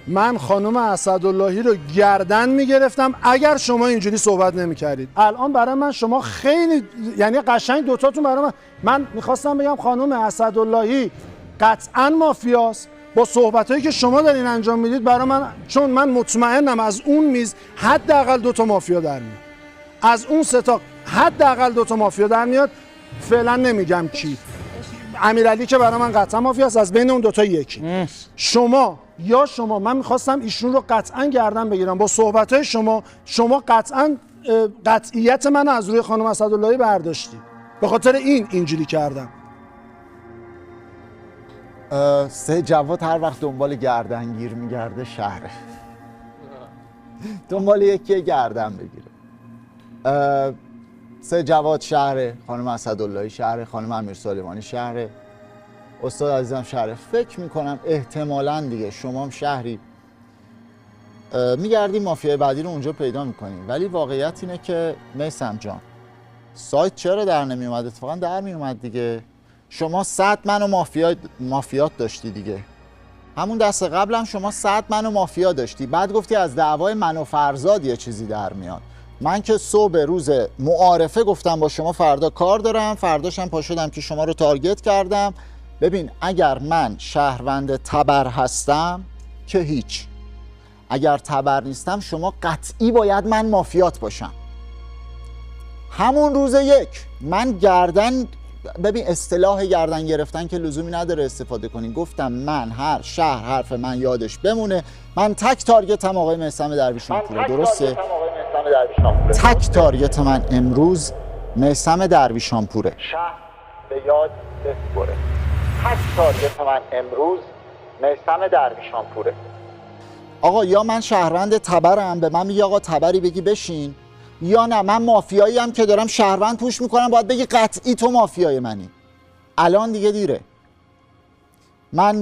من خانم اسداللهی رو گردن میگرفتم اگر شما اینجوری صحبت نمیکردید. الان برای من شما خیلی، یعنی قشنگ دوتاتون برای من میخواستم بگم خانم اسداللهی قطعا مافیاست با صحبتایی که شما دارین انجام میدید. برای من، چون من مطمئنم از اون میز حداقل 2 تا مافیا در میاد، از اون 3 تا حداقل 2 تا مافیا در میاد. فعلا نمیگم کی. امیرعلی که برای من قطعا مافیاست، از بین اون 2 تا یکی. شما من میخواستم ایشون رو قطعا گردن بگیرم با صحبتهای شما قطعا قطعیت من از روی خانم اسداللهی برداشتی، به خاطر اینجوری کردم. سه جواد هر وقت دنبال گردنگیر میگرده شهره، دنبال یکی گردن بگیره. سه جواد شهره، خانم اسداللهی شهره، خانم امیرسلیمانی شهره، استاد عزیزم شهره. فکر میکنم احتمالاً دیگه شما هم شهری، میگردیم مافیای بعدی رو اونجا پیدا میکنیم. ولی واقعیت اینه که میثم جان، سایت چرا در نمیومد؟ اتفاقا در میومد دیگه. شما 100 من و مافیات داشتی دیگه. همون دست قبلم شما 100 من و مافیا داشتی، بعد گفتی از دعوای من و فرزاد یه چیزی در میاد. من که صبح روز معارفه گفتم با شما فردا کار دارم، فرداشم پا شدم که شما رو تارگت کردم. ببین اگر من شهروند تبر هستم که هیچ، اگر تبر نیستم شما قطعی باید من مافیات باشم. همون روز یک من گردن، ببین اصطلاح گردن گرفتن که لزومی نداره استفاده کنین، گفتم من هر شهر حرف من یادش بمونه. من تک تارگتم آقای میثم درویشانپوره، درسته؟ تک تارگت من امروز میثم درویشانپوره، شهر به یاد بسپره. تک تارگت من امروز میثم درویشانپوره. آقا یا من شهروند تبرم، به من میگه آقا تبری بگی بشین، یا نه من مافیایی هم که دارم شهروند پوش میکنم باید بگی قطعی تو مافیای منی. الان دیگه دیره. من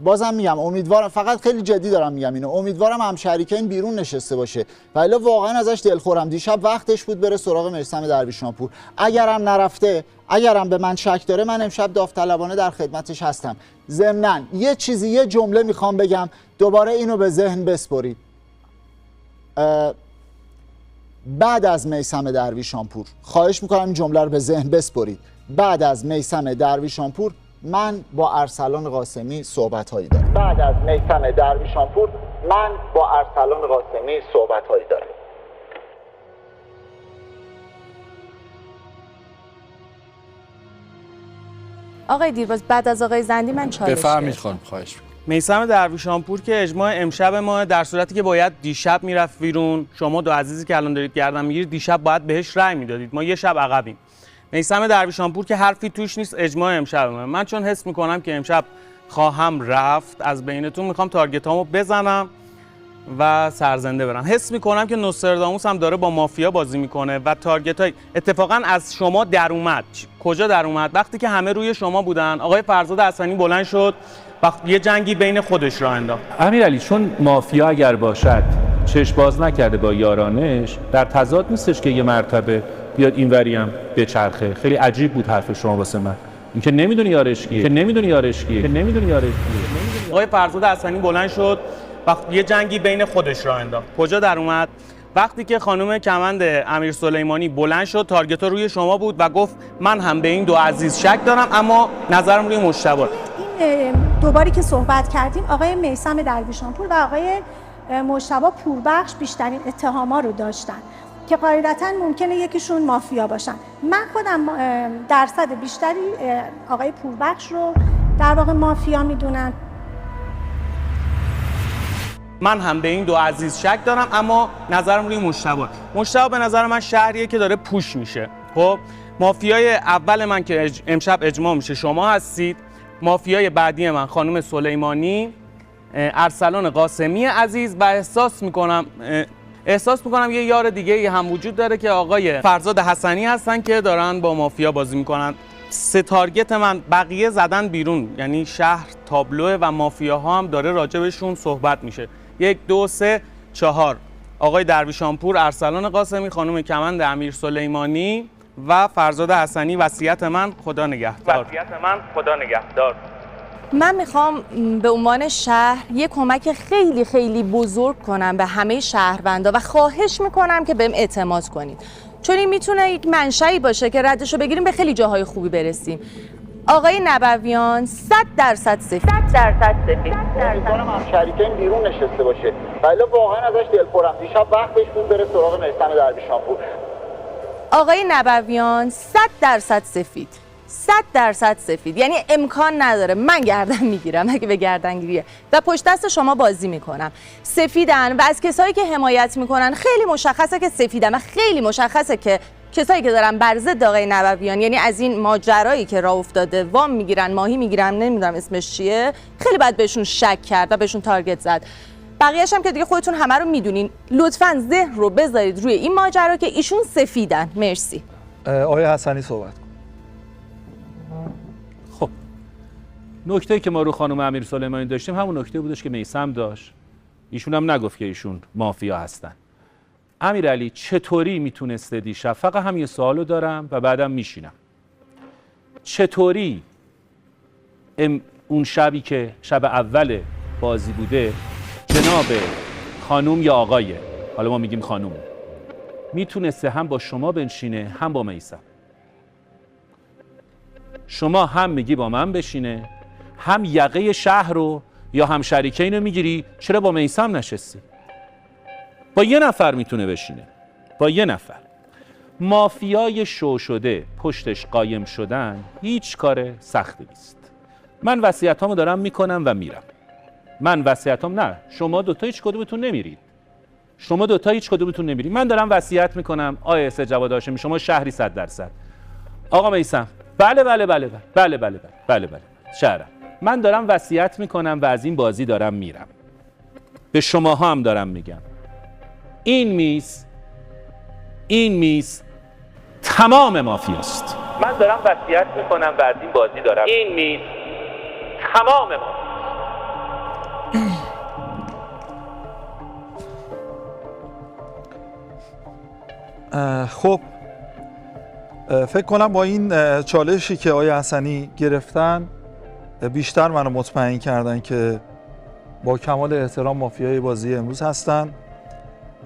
بازم میگم امیدوارم، فقط خیلی جدی دارم میگم اینو، امیدوارم همشریکین بیرون نشسته باشه ولی واقعا ازش دلخورم. دیشب وقتش بود بره سراغ میثم درویشانپور. اگرم نرفته، اگرم به من شک داره، من امشب داوطلبانه در خدمتش هستم. ضمناً یه چیزی، یه جمله میخوام بگم، دوباره اینو به ذهن بسپرید. بعد از میثم درویشانپور، خواهش میکنم این جمله رو به ذهن بسپرید، بعد از میثم درویشانپور من با ارسلان قاسمی صحبت‌هایی دارم. بعد از میثم درویشانپور من با ارسلان قاسمی صحبت‌هایی دارم. آقای دیرباز بعد از آقای زندی من چالش بفرمایید خانم، خواهش می‌کنم. میثم درویشانپور که اجماع امشب ما، در صورتی که باید دیشب میرفت بیرون، شما دو عزیزی که الان دارید گردن میگیرید دیشب باید بهش رأی میدادید، ما یه شب عقبیم. میثم درویشانپور که حرفی توش نیست، اجماع امشب من چون حس میکنم که امشب خواهم رفت از بینتون، میخوام تارگتامو بزنم و سرزنده برم. حس میکنم که نوستراداموس هم داره با مافیا بازی میکنه و تارگتای اتفاقا از شما در اومد. کجا در اومد؟ وقتی که همه روی شما بودن، آقای فرزاد اصفهانی بلند شد و یه جنگی بین خودش را انداخت. امیرعلی چون مافیا اگر باشد چشم باز نکرده با یارانش، در تضاد نیستش که یه مرتبه بیاد اینوری هم بچرخه. خیلی عجیب بود حرف شما واسه من، اینکه نمیدونی یارش کیه. آقای فرزاد حسنی بلند شد و یه جنگی بین خودش را انداخت. کجا در اومد؟ وقتی که خانم کمند امیر سلیمانی بلند شد، تارگت روی شما بود و گفت من هم به این دو عزیز شک دارم اما نظرم روی مجتبی. این دوباری که صحبت کردیم آقای میثم درویشانپور و آقای مجتبی پوربخش بیشترین اتهاما رو داشتن که قاعدتاً ممکنه یکیشون مافیا باشن. من خودم درصد بیشتری آقای پوربخش رو در واقع مافیا میدونم. من هم به این دو عزیز شک دارم اما نظرم روی مجتبی به نظر من شهریه که داره پوش میشه. خب مافیای اول من که امشب اجماع میشه شما هستید، مافیای بعدی من خانم سلیمانی، ارسلان قاسمی عزیز و احساس میکنم یه یار دیگه هم وجود داره که آقای فرزاد حسنی هستن که دارن با مافیا بازی میکنن. 3 تارگت من بقیه زدن بیرون، یعنی شهر تابلوه و مافیاها هم داره راجبشون صحبت میشه. 1 2 3 4 آقای درویشانپور، ارسلان قاسمی، خانم کمند امیر سلیمانی و فرزاد حسنی. وصیت من خدا نگهدار. من میخوام به عنوان شهر یه کمک خیلی خیلی بزرگ کنم به همه شهروندا و خواهش میکنم که بهم اعتماد کنید، چون این میتونه یک منشأی باشه که ردشو بگیریم به خیلی جاهای خوبی برسیم. آقای نبویان 100% سفید. امیدوارم هم شریکین بیرون نشسته باشه ولی واقعا ازش دلخورم. دیشب وقتش بود بره سراغ میثم درویشانپور. آقای نبویان 100% سفید. 100% سفید، یعنی امکان نداره. من گردن میگیرم اگه به گردنگیریه و پشت دست شما بازی میکنم. سفیدن و از کسایی که حمایت میکنن خیلی مشخصه که سفیدن و خیلی مشخصه که کسایی که دارن بر ضد آقای نبویان، یعنی از این ماجرایی که راه افتاده، وام میگیرن، ماهی میگیرن، نمیدونم اسمش چیه، خیلی باید بهشون شک کرد و بهشون تارگت زد. بقیه‌اش هم که دیگه خودتون همه رو میدونین. لطفاً ذهن رو بذارید روی این ماجرا که ایشون سفیدن. مرسی. آقای حسنی صحبت کن. خب نکته‌ای که ما رو خانم امیر سلیمانی داشتیم همون نکته بودش که میثم داشت. ایشون هم نگفت که ایشون مافیا هستن. امیرعلی چطوری میتونسته دیشب، فقط هم یه سوالو دارم و بعدم میشینم، چطوری اون شبی که شب اول بازی بوده جناب خانوم یا آقای، حالا ما میگیم خانوم، میتونسته هم با شما بنشینه هم با میثم؟ شما هم میگی با من بشینه، هم یقه شهر رو یا هم شریکین رو میگیری، چرا با میثم نشستی؟ با یه نفر میتونه بشینه، با یه نفر. مافیای شو شده پشتش قایم شدن هیچ کار سختی نیست. من وصیتامو دارم میکنم و میرم. من وصیتام نه، شما دوتا هیچ کدومتون نمیرید. من دارم وصیت میکنم. آیه جواد هاشمی شما شهری 100%. آقا میثم بله شهرم. من دارم وصیت میکنم و از این بازی دارم میرم. به شماها هم دارم میگم این میز تمام مافیاست. من دارم وصیت میکنم و از این بازی دارم. این میز تمام مافیاست. خب فکر کنم با این چالشی که آقای حسنی گرفتن بیشتر منو مطمئن کردن که با کمال احترام مافیای بازی امروز هستن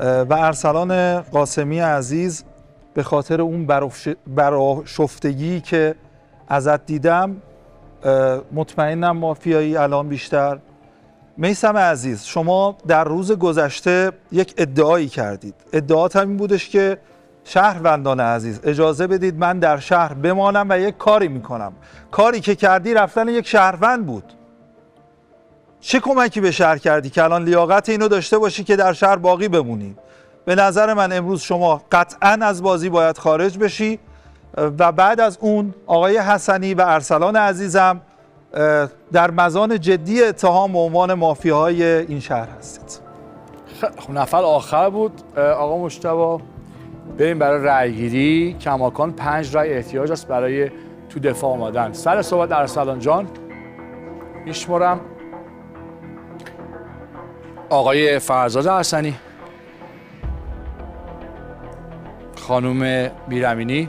و ارسلان قاسمی عزیز به خاطر اون برآشفتگی که ازت دیدم مطمئنم مافیایی الان بیشتر. میثم عزیز شما در روز گذشته یک ادعایی کردید. ادعات هم این بودش که شهروندان عزیز اجازه بدید من در شهر بمانم و یک کاری میکنم. کاری که کردی رفتن یک شهروند بود. چه کمکی به شهر کردی که الان لیاقت اینو داشته باشی که در شهر باقی بمونی؟ به نظر من امروز شما قطعاً از بازی باید خارج بشی و بعد از اون آقای حسنی و ارسلان عزیزم در مزان جدی اتهام به عنوان مافیاهای این شهر هستید. خب نفر آخر بود آقا مجتبی. بریم برای رأیگیری. کماکان 5 رأی احتیاج است برای تو دفاع آمدن. سر صحبت ارسلان جان میشمرم. آقای فرزاد حسنی. خانم بیرمینی،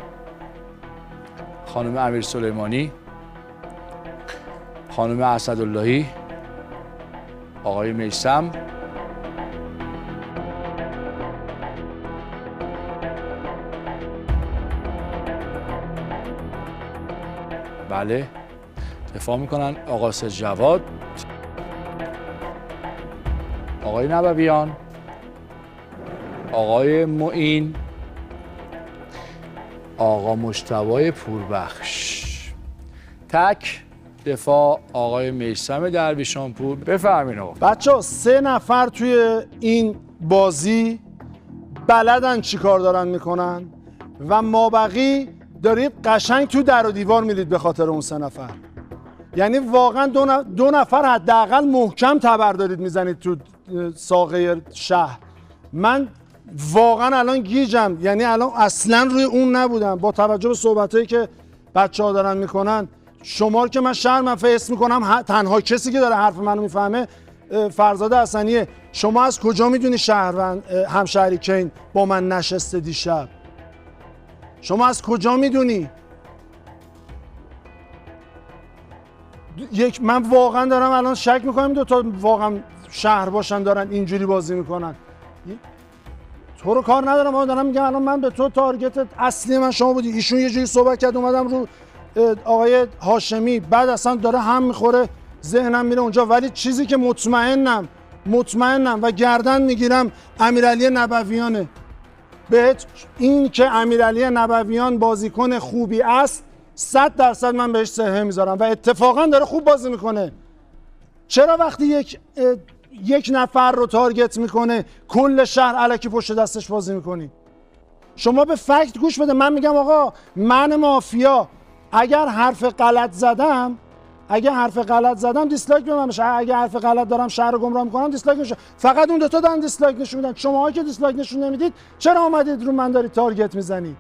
خانم امیر سلیمانی، خانم اسداللهی، آقای میثم، بله دفاع میکنن آقا سید جواد، آقای نبویان، آقای معین، آقا مجتبی پوربخش. تک دفاع آقای میثم درویشانپور. بفرمایید آقا. بچه‌ها 3 نفر توی این بازی بلدن چی کار دارن میکنن و مابقی دارید قشنگ تو در و دیوار میرید به خاطر اون 3 نفر. یعنی واقعا دو نفر حداقل محکم تبر دارید میزنید تو ساقه شهر. من واقعا الان گیجم، یعنی الان اصلا روی اون نبودم. با توجه به صحبتایی که بچه‌ها دارن میکنن، شما که من شرم فیس میکنم، تنها کسی که داره حرف منو میفهمه فرزاد حسنیه. شما از کجا میدونی شهروند همشهری کین با من نشسته دیشب؟ شما از کجا میدونی؟ من واقعا دارم الان شک میکنم دو تا واقعا شهر باشن دارن اینجوری بازی میکنن. تو رو کار ندارم، ما دارم میگم الان من به تو تارگت اصلی من شما بودی. ایشون یه جوری صحبت کرد اومدم رو آقای هاشمی، بعد اصلا داره هم میخوره ذهنم میره اونجا. ولی چیزی که مطمئنم و گردن میگیرم امیرعلی نبویانه. بهت این که امیرعلی نبویان بازیکن خوبی است 100% من بهش سهه میذارم و اتفاقا داره خوب بازی میکنه. چرا وقتی یک نفر رو تارگت میکنه کل شهر الکی پشت دستش بازی میکنی؟ شما به فکت گوش بده. من میگم آقا من مافیا اگر حرف غلط زدم دیسلایک به من بشه. اگر حرف غلط دارم شهر رو گمراه میکنم دیسلایک میشه. فقط اون 2 تا دارن دیسلایک نشون میدن. شماها که دیسلایک نشون نمیدید چرا اومدید رو من دارید تارگت میزنید؟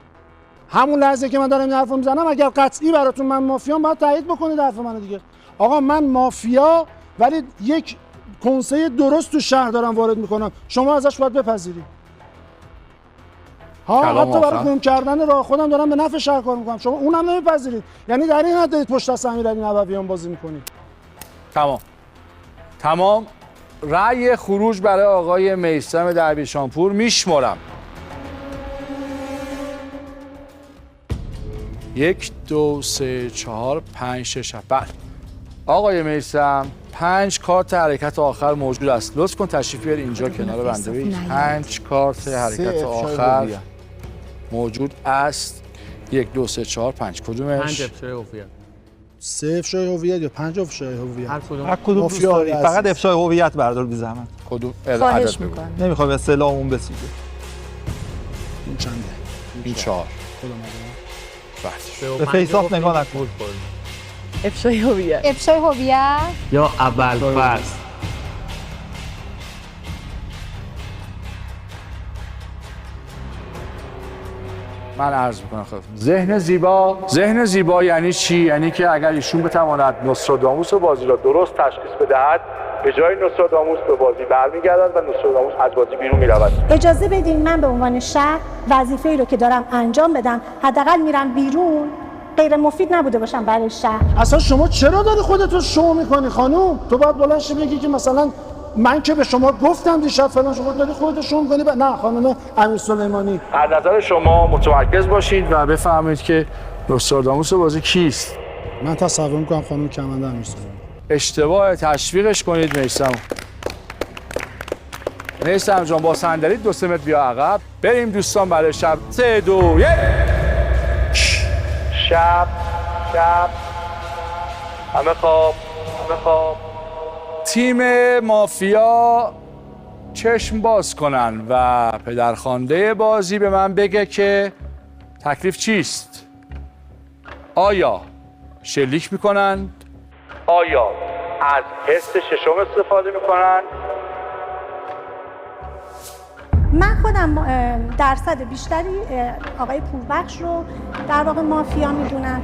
همون لحظه که من دارم این حرفو میزنم اگر قطعی براتون من مافیام باید تایید بکنید حرف منو دیگه. آقا من مافیا ولی یک کنسه درست تو شهر دارم وارد میکنم، شما ازش باید بپذیرید. حتی برای گم کردن راه خودم دارم به نفع شهر کار میکنم، شما اونم نمیپذیرید. یعنی در این حد دارید پشت دست امیرعلی نبویان بازی میکنید. تمام. رأی خروج برای آقای میثم درویشانپور میشمرم. 1 2 3 4 5 6 7. آقای میثم 5 کارت حرکت آخر موجود است. لطف کن تشریف بیار اینجا کنار بنده بید. 5 کارت حرکت آخر موجود است. 1 2 3 4 5. کدومش؟ 5 افشای هویت. 3 افشای هویت یا 5 افشای هویت؟ هر کدوم دوست داری. فقط افشای هویت بردار بی زحمت. کدوم خواهش میکنم. نمیخوام اصطلاحمون بسوزه. این چنده؟ این 4. به فیساف نگاه نکن. افشای هویت یا اول فصل. من عرض میکنم خدمتتون. ذهن زیبا یعنی چی؟ یعنی که اگر ایشون بتواند نوستراداموس بازی را درست تشخیص بدهد، به جای نوستراداموس به بازی برمیگردد و نوستراداموس از بازی بیرون میرود. اجازه بدین من به عنوان شهر وظیفه‌ای رو که دارم انجام بدم، حداقل میرم بیرون، غیر مفید نبوده باشم برای شهر. اصلا شما چرا داری خودتو شو میکنی خانوم؟ تو باید بلند شی بگی که مثلا من که به شما گفتم دیشب فلان، شما داری خودتو شو میکنی. نه خانم امیر سلیمانی، از نظر شما متمرکز باشید و بفهمید که نوستراداموس بازی کیست. من تصور میکنم خانم کمنده امیر سلیمانی. اشتباه، تشویقش کنید میثم جان. با صندلی 2 متر بیا عقب. بریم دوستان برای شب. 3 2 1. شب همه خواب. تیم مافیا چشم باز کنن و پدرخوانده بازی به من بگه که تکلیف چیست. آیا شلیک میکنن؟ آیا از حس ششم استفاده میکنن؟ من خودم درصد بیشتری آقای پوربخش رو در واقع مافیا میدونم.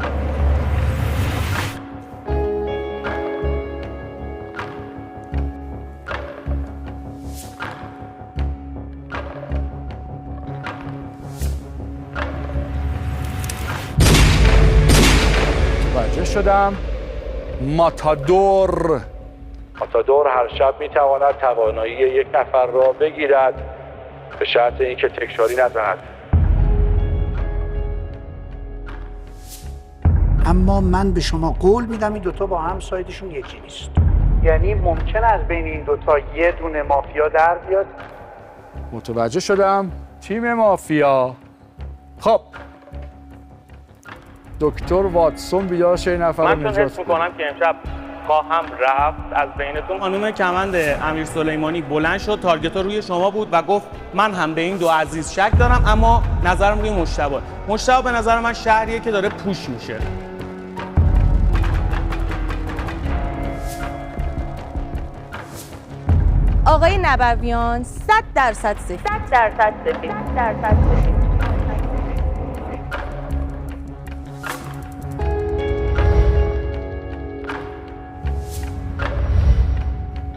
متوجه شدم. ماتادور هر شب میتواند توانایی یک نفر را بگیرد به شرط اینکه تکراری نزند. اما من به شما قول میدم این دوتا با هم سایدشون یکی نیست. یعنی ممکن از بین این دوتا یه دونه مافیا در بیاد؟ متوجه شدم. تیم مافیا. خب دکتر واتسون بیدار شه این نفر رو من چون حس میکنم که امشب خواهم رفت از بینتون. خانم کمند امیر سلیمانی بلند شد، تارگت ها روی شما بود و گفت من هم به این دو عزیز شک دارم، اما نظرم روی مجتبی به نظر من شهریه که داره پوش میشه. آقای نبویان 100% سفید. 100% سفید.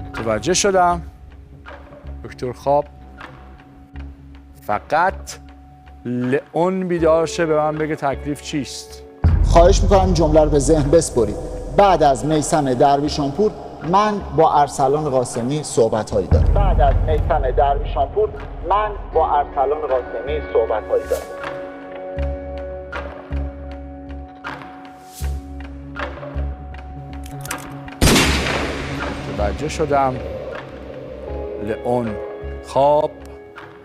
متوجه شدم. دکتر خواب فقط لئون بیدار شه به من بگه تکلیف چیست. خواهش میکنم جمله رو به ذهن بسپرید. بعد از میثم درویشانپور من با ارسلان قاسمی صحبت‌هایی دارم. متوجه شدم. لئون خواب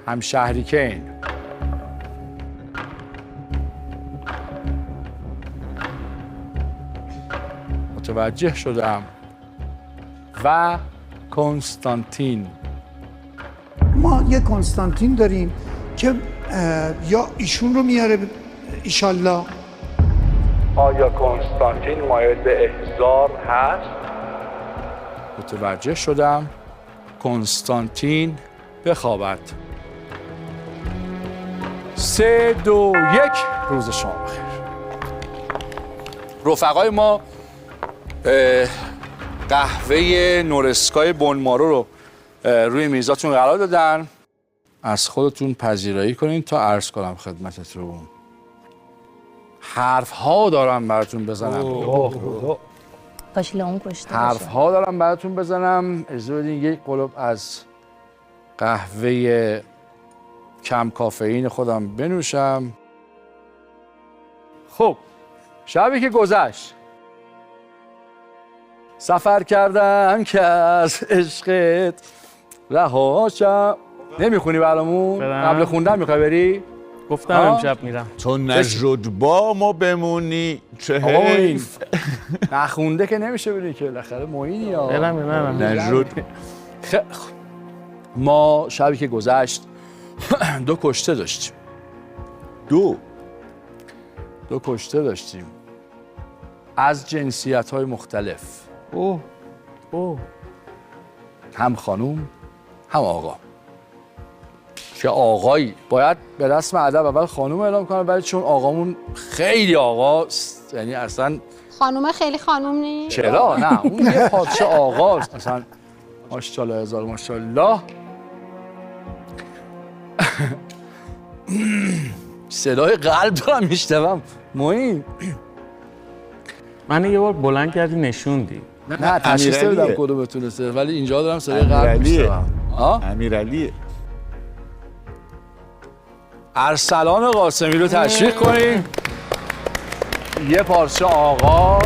همشهریکین. متوجه شدم. و کنستانتین. ما یه کنستانتین داریم که یا ایشون رو میاره ایشالله. آیا کنستانتین مایل به احضار هست؟ متوجه شدم. کنستانتین بخوابد. 3 2 1 روز شما بخیر. رفقای ما قهوه نورسکای بونمارو رو روی میزاتون قرار دادن. از خودتون پذیرایی کنین تا عرض کنم خدمتتون. حرف ها دارم براتون بزنم. کاش لئون کشته حرف ها دارم براتون بزنم. اجازه بدین یک قلوب از قهوه کم کافئین خودم بنوشم. خب شبی که گذشت سفر کردم که از عشقت رهاشم. نمیخونی برامون؟ قبل خوندن میخوای بری؟ گفتم امشب میرم. تو نجرد با ما بمونی چه حیف. نخونده که نمیشه بری که بالاخره معینی یا برم نجرد. ما شبی که گذشت 2 کشته داشتیم. 2 کشته داشتیم از جنسیت‌های مختلف. هم خانوم هم آقا. که آقایی باید به رسم ادب اول خانوم اعلام کنه، ولی چون آقامون خیلی آقاست، یعنی اصلا خانومه خیلی خانوم نیست. چرا نه، اون یه پادشه آقاست اصلا. ماشاءالله هزار ماشاءالله. صدای قلب دارم میشنوم. معین من یه بار بلند کردی نشوندی. نه تشخیص نمیدم کدومتونه، ولی اینجا دارم صدای قلب میشنوم. امیرعلیه. ارسلان قاسمی رو تشویق کنین. یه پارچه آقا.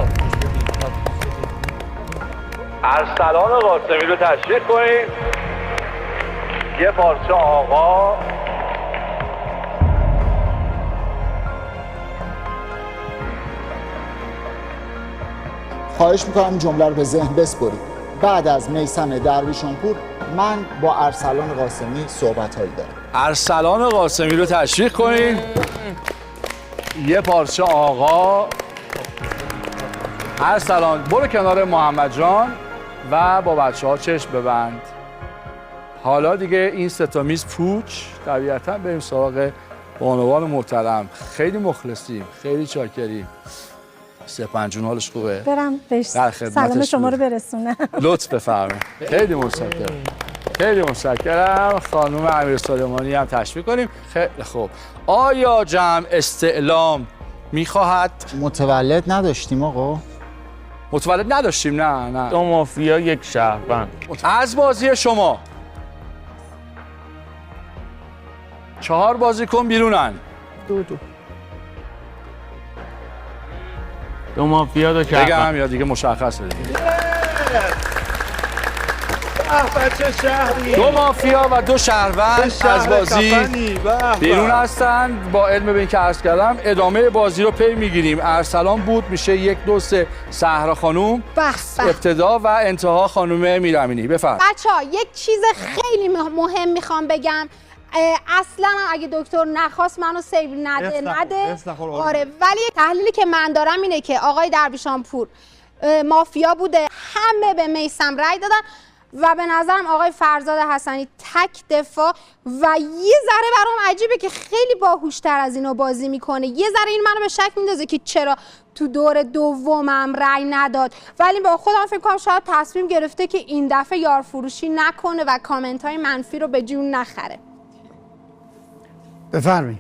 ارسلان قاسمی رو تشویق کنین. یه پارچه آقا. خواهش میکنم جمله رو به ذهن بسپرید. بعد از میثم درویشانپور من با ارسلان قاسمی صحبت‌هایی دارم. ارسلان قاسمی رو تشویق کنین. یه پارچه آقا. ارسلان برو کنار محمد جان و با بچه‌ها چشم ببند. حالا دیگه این 3 تا میز پوچ. طبیعتا بریم سراغ بانوان محترم. خیلی مخلصیم، خیلی چاکریم. سپنجون حالش خوبه؟ برم بهش سلام شما رو برسونم. لطف بفرمایید. خیلی متشکرم. خیلی متشکرم. خانم امیر سلیمانی هم تشویق کنیم. خیلی خوب. آیا جمع استعلام میخواهد متولد نداشتیم آقا؟ متولد نداشتیم، نه 2 مافیا 1 شهروند. از بازی شما 4 بازیکن بیرونن. 2 مافیا 2 شهروند. بگم یا دیگه مشخصه دیگه. بچه شهری 2 مافیا و 2 شهروند از بازی بیرون هستند. با علم به این که عرض کردم ادامه بازی رو پی میگیریم. ارسلان بود میشه 1 2 3 صحرا خانوم ابتدا و انتها خانم میرامینی. بفرم. بچه‌ها یک چیز خیلی مهم میخوام بگم. اصلا اگه دکتر نخواست منو سیو نده آره، ولی تحلیلی که من دارم اینه که آقای درویشانپور مافیا بوده، همه به میثم رأی دادن و به نظرم آقای فرزاد حسنی تک دفاع و یه ذره برام عجیبه که خیلی باهوشتر از اینو بازی میکنه. یه ذره این منو به شک میندازه که چرا تو دور دومم رأی نداد، ولی با خودم فکر کنم شاید تصمیم گرفته که این دفعه یار فروشی نکنه و کامنت های منفی رو به جون نخره. بفرمایید.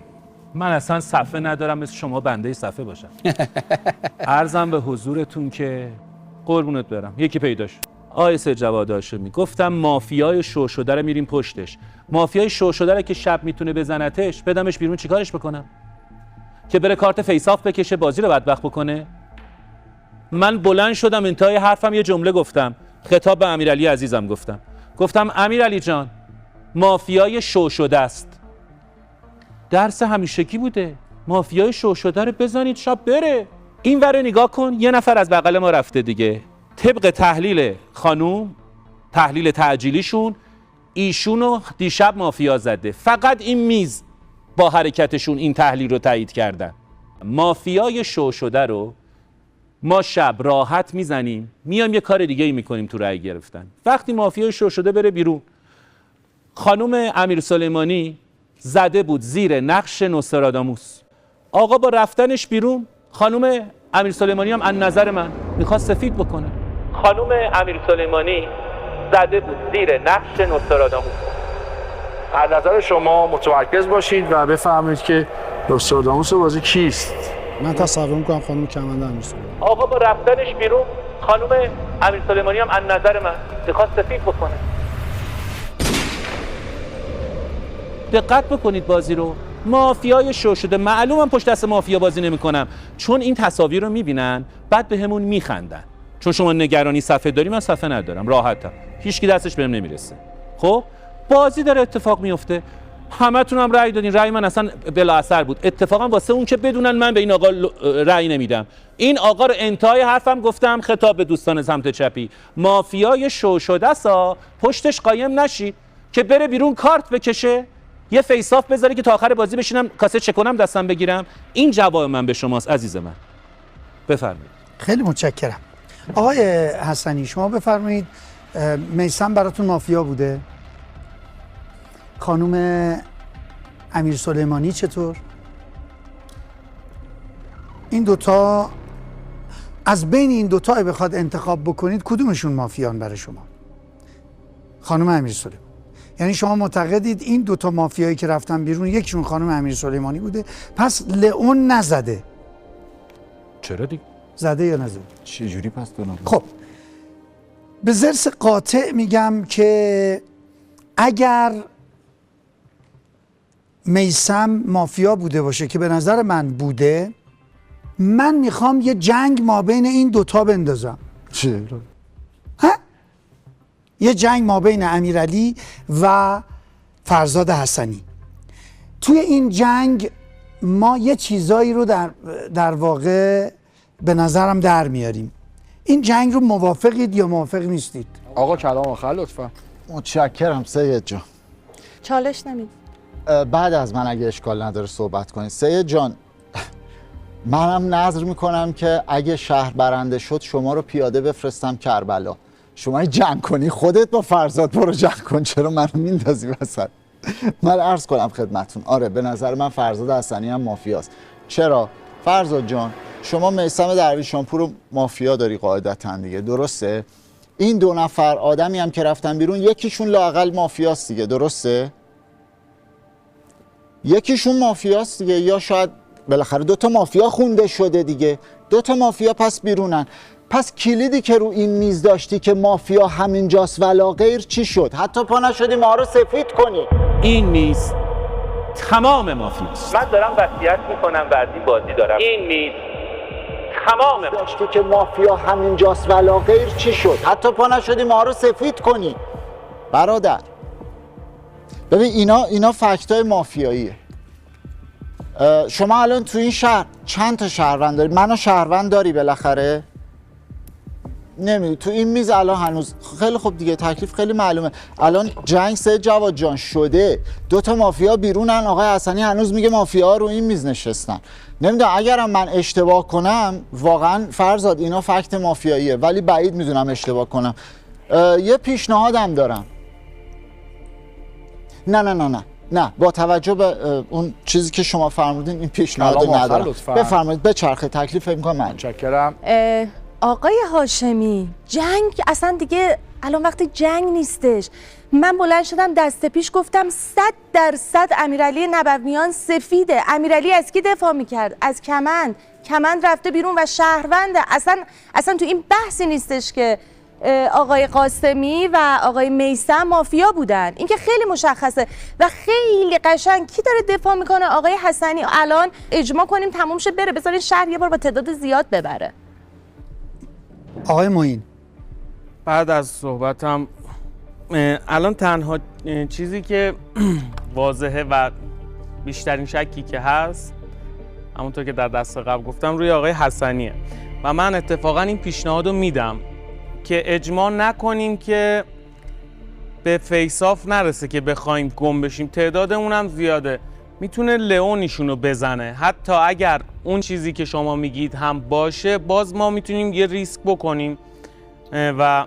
من اصلا صفحه ندارم مثل شما بنده صفحه باشم. عرضم به حضورتون که قربونت برم یکی پیداش. آقای سید جواد هاشمی گفتم مافیای شو شده رو میریم پشتش. مافیای شو شده رو که شب میتونه بزنتش بدمش بیرون چیکارش بکنم؟ که بره کارت فیساف بکشه بازی رو بدبخت بکنه؟ من بلند شدم انتهای حرفم یه جمله گفتم، خطاب به امیرعلی عزیزم گفتم امیرعلی جان مافیای شو شده است. درس همیشگی بوده، مافیای شو شده رو بزنید شب بره. این ور نگاه کن، یه نفر از بغل ما رفته دیگه. طبق تحلیل خانوم، تحلیل تعجیلیشون، ایشونو دیشب مافیا زده. فقط این میز با حرکتشون این تحلیل رو تایید کردن. مافیای شو شده رو ما شب راحت میزنیم، میام یه کار دیگه ای میکنیم تو رأی گرفتن. وقتی مافیای شو شده بره بیرون، خانوم امیر سلیمانی زده بود زیر نقش نوستراداموس. آقا با رفتنش بیرون خانوم امیر سلیمانی هم از نظر من میخواد سفید بکنه. خانوم امیر سلیمانی زده بود زیر نقش نوستراداموس. از نظر شما متمرکز باشید و بفهمید که نوستراداموس بازی کیست. من تصور میکنم خانم کمنده امیر سلیمانی. آقا با رفتنش بیرون خانوم امیر سلیمانی هم از نظر من میخواد سفید بکنه. دقت بکنید بازی رو. مافیای شو شده، معلومم پشت دست مافیا بازی نمی‌کنم، چون این تصاویر رو می‌بینن بعد بهمون میخندن. چون شما نگرانی صفحه داری، من صفحه ندارم، راحتم، هیچکی دستش بهم نمیرسه. خب بازی داره اتفاق میفته، همتون هم رأی دادین، رأی من اصلا بلا اثر بود، اتفاقا واسه اون که بدونن من به این آقا رأی نمیدم. این آقا رو انتهای حرفم گفتم، خطاب به دوستان سمت چپی، مافیای شو شده است، پشتش قایم نشی که بره بیرون کارت بکشه، یه فیساف بذاره که تا آخر بازی بشینم کاسه چکونم دستم بگیرم. این جواب من به شماست عزیز من. بفرمایید. خیلی متشکرم. آقای حسنی شما بفرمایید، میثم براتون مافیا بوده؟ خانم امیر سلیمانی چطور؟ این دوتا، از بین این دوتا بخواد انتخاب بکنید کدومشون مافیان برای شما؟ خانم امیر سلیمانی. یعنی شما معتقدید این دوتا مافیایی که رفتن بیرون یکیشون خانم امیر سلیمانی بوده، پس لئون نزده. چرا دیگه؟ زده یا نزده؟ چه جوری پس دونم؟ خب به ضرس قاطع میگم که اگر میثم مافیا بوده باشه که به نظر من بوده، من میخوام یه جنگ ما بین این دوتا بندازم. چرا؟ یه جنگ ما بین امیرعلی و فرزاد حسنی. توی این جنگ ما یه چیزایی رو در واقع به نظرم در میاریم. این جنگ رو موافقید یا موافق نیستید؟ آقا کلام آخر لطفا. متشکرم سید جان. چالش نمید. بعد از من اگه اشکال نداره صحبت کنید. سید جان منم نظر میکنم که اگه شهر برنده شد شما رو پیاده بفرستم کربلا، شما جنگ کنی، خودت با فرزاد برو جنگ کن، چرا منو میندازی وسط؟ من عرض کنم خدمتون، آره به نظر من فرزاد حسنی هم مافیاست. چرا؟ فرزاد جان شما میثم درویشانپور رو مافیا داری قاعدتاً دیگه، درسته؟ این 2 نفر آدمی هم که رفتن بیرون یکیشون لااقل مافیاست دیگه، درسته؟ یکیشون مافیاست دیگه، یا شاید بالاخره 2 تا مافیا خونده شده دیگه، 2 تا مافیا پس بیرونن. پس کلیدی که رو این میز داشتی که مافیا همینجاست ولا غیر چی شد؟ حتی پا نشدی ما رو سفید کنی. این میز تمام مافیاست. من دارم وصیت میکنم بعد این بازی دارم. این میز تمام داشتی که مافیا همینجاست ولا غیر چی شد؟ حتی پا نشدی ما رو سفید کنی. برادر ببین اینا فکتای مافیاییه. شما الان تو این شهر چند تا شهروند داری؟ منو شهروند داری بالاخره؟ نمیدونی تو این میز الان هنوز خیلی خوب دیگه، تکلیف خیلی معلومه. الان جنگ سید جواد جان شده، 2 تا مافیا بیرونن، آقای حسنی هنوز میگه مافیا رو این میز نشستن. نمیدونم اگرم من اشتباه کنم واقعا فرزاد اینا فکت مافیاییه، ولی بعید میدونم اشتباه کنم. یه پیشنهادم دارم. نه با توجه به اون چیزی که شما فرمودین این پیشنهاد ندارم. بفرمایید بچرخه، تکلیف فکر می‌کنم من. متشکرم. آقای هاشمی، جنگ اصلا دیگه الان وقت جنگ نیستش. من بلند شدم دست پیش گفتم 100% امیرعلی نبویان سفیده. امیرعلی از کی دفاع میکرد؟ از کمند رفته بیرون و شهرونده. اصلا تو این بحثی نیستش که آقای قاسمی و آقای میثم مافیا بودن. این که خیلی مشخصه و خیلی قشنگ. کی داره دفاع میکنه؟ آقای حسنی. الان اجماع کنیم تموم شه بره، بذارین شهر یه بار با تعداد زیاد ببره. آقای معین بعد از صحبتم الان تنها چیزی که واضحه و بیشترین شکی که هست همونطور که در دست قبل گفتم روی آقای حسنیه و من اتفاقا این پیشنهاد رو میدم که اجماع نکنیم که به فیساف نرسه که بخوایم گم بشیم. تعدادمون هم زیاده، میتونه لئون ایشونو بزنه. حتی اگر اون چیزی که شما میگید هم باشه باز ما میتونیم یه ریسک بکنیم و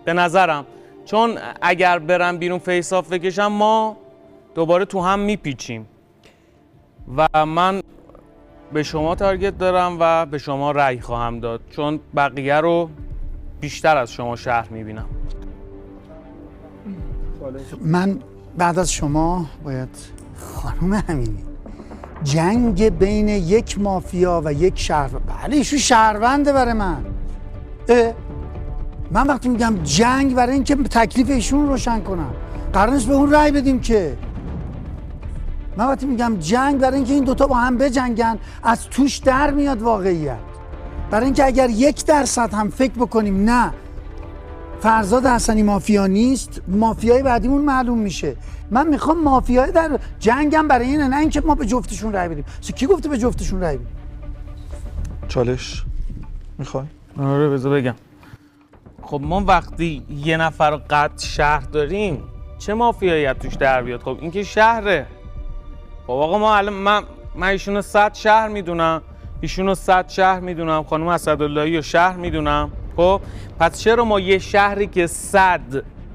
به نظرم چون اگر برم بیرون فیساف بکشم ما دوباره تو هم میپیچیم و من به شما تارگت دارم و به شما رأی خواهم داد چون بقیه رو بیشتر از شما شهر میبینم. من بعد از شما باید خانم امینی، جنگ بین یک مافیا و یک شهر، بله ایشون شهرونده برای من. من وقتی میگم جنگ برای اینکه تکلیف ایشون روشن کنم، قرار نیست به اون رأی بدیم که. من وقتی میگم جنگ برای اینکه این دوتا با هم بجنگن، از توش در میاد واقعیت. برای اینکه اگر 1% هم فکر بکنیم نه فرزاد حسنی مافیا نیست، مافیای بعدیمون معلوم میشه. من میخوام مافیای در جنگم برای اینه، نه اینکه ما به جفتشون رأی بدیم. کی گفته به جفتشون رأی بدیم؟ چالش میخوای؟ آره بذار بگم. خب ما وقتی یه نفر رو قطع شهر داریم چه مافیایی از توش در بیاد؟ خب این که شهره. خب آقا ما الان من ایشونو 100 شهر میدونم، ایشونو 100 شهر میدونم، خانم اسداللهی رو شهر میدونم. خب پس چرا ما یه شهری که 100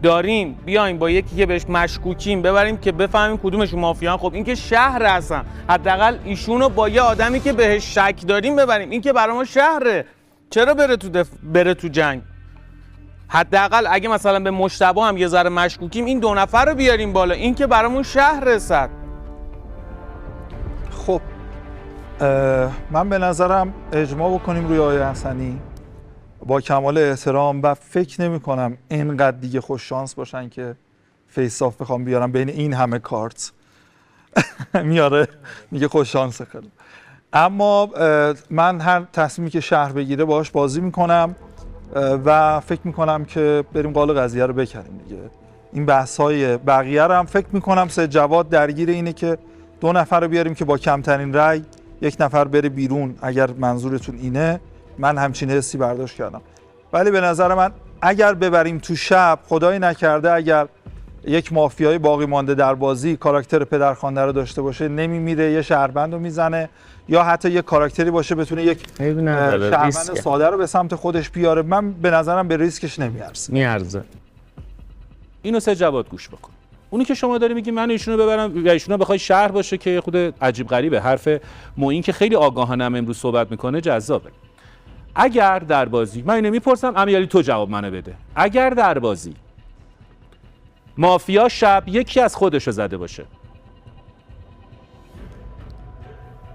داریم بیایم با یکی که بهش مشکوکیم ببریم که بفهمیم کدومشون مافیان؟ خب این که شهر هستن، حداقل ایشونو با یه آدمی که بهش شک داریم ببریم. این که برای ما شهره، چرا بره تو جنگ؟ حداقل اگه مثلا به مجتبی هم یه ذره مشکوکیم این 2 نفر رو بیاریم بالا. این که برامون شهر 100. خب من به نظرم اجماع بکنیم روی آقای حسنی با کمال احترام و فکر نمی کنم اینقدر دیگه خوش شانس باشن که فیساف بخوام بیارم بین این همه کارت میاره میگه خوش شانسه خیلی. اما من هر تصمیمی که شهر بگیره باهاش بازی میکنم و فکر میکنم که بریم قال قضیه رو بکنیم دیگه. این بحث‌های بقیه رو هم فکر میکنم سید جواد درگیر اینه که 2 نفر رو بیاریم که با کمترین رأی 1 نفر بره بیرون. اگر منظورتون اینه من همچین حسی برداشت کردم، ولی به نظر من اگر ببریم تو شب، خدای نکرده اگر یک مافیای باقی مانده در بازی کاراکتر پدرخوانده رو داشته باشه، نمیمیره، یه شهروند رو میزنه، یا حتی یه کاراکتری باشه بتونه یک شهروند ساده رو به سمت خودش بیاره، من به نظرم به ریسکش میارزه. اینو سه جواد گوش بکن. اونی که شما داری میگی من ایشونو ببرم و ایشونو بخوای شهر باشه که خود عجیب غریبه. حرف معین که خیلی آگاهانه امروز صحبت میکنه جذابه. اگر در بازی، من اینو میپرسم امیرعلی تو جواب منو بده، اگر در بازی مافیا شب یکی از خودشو زده باشه،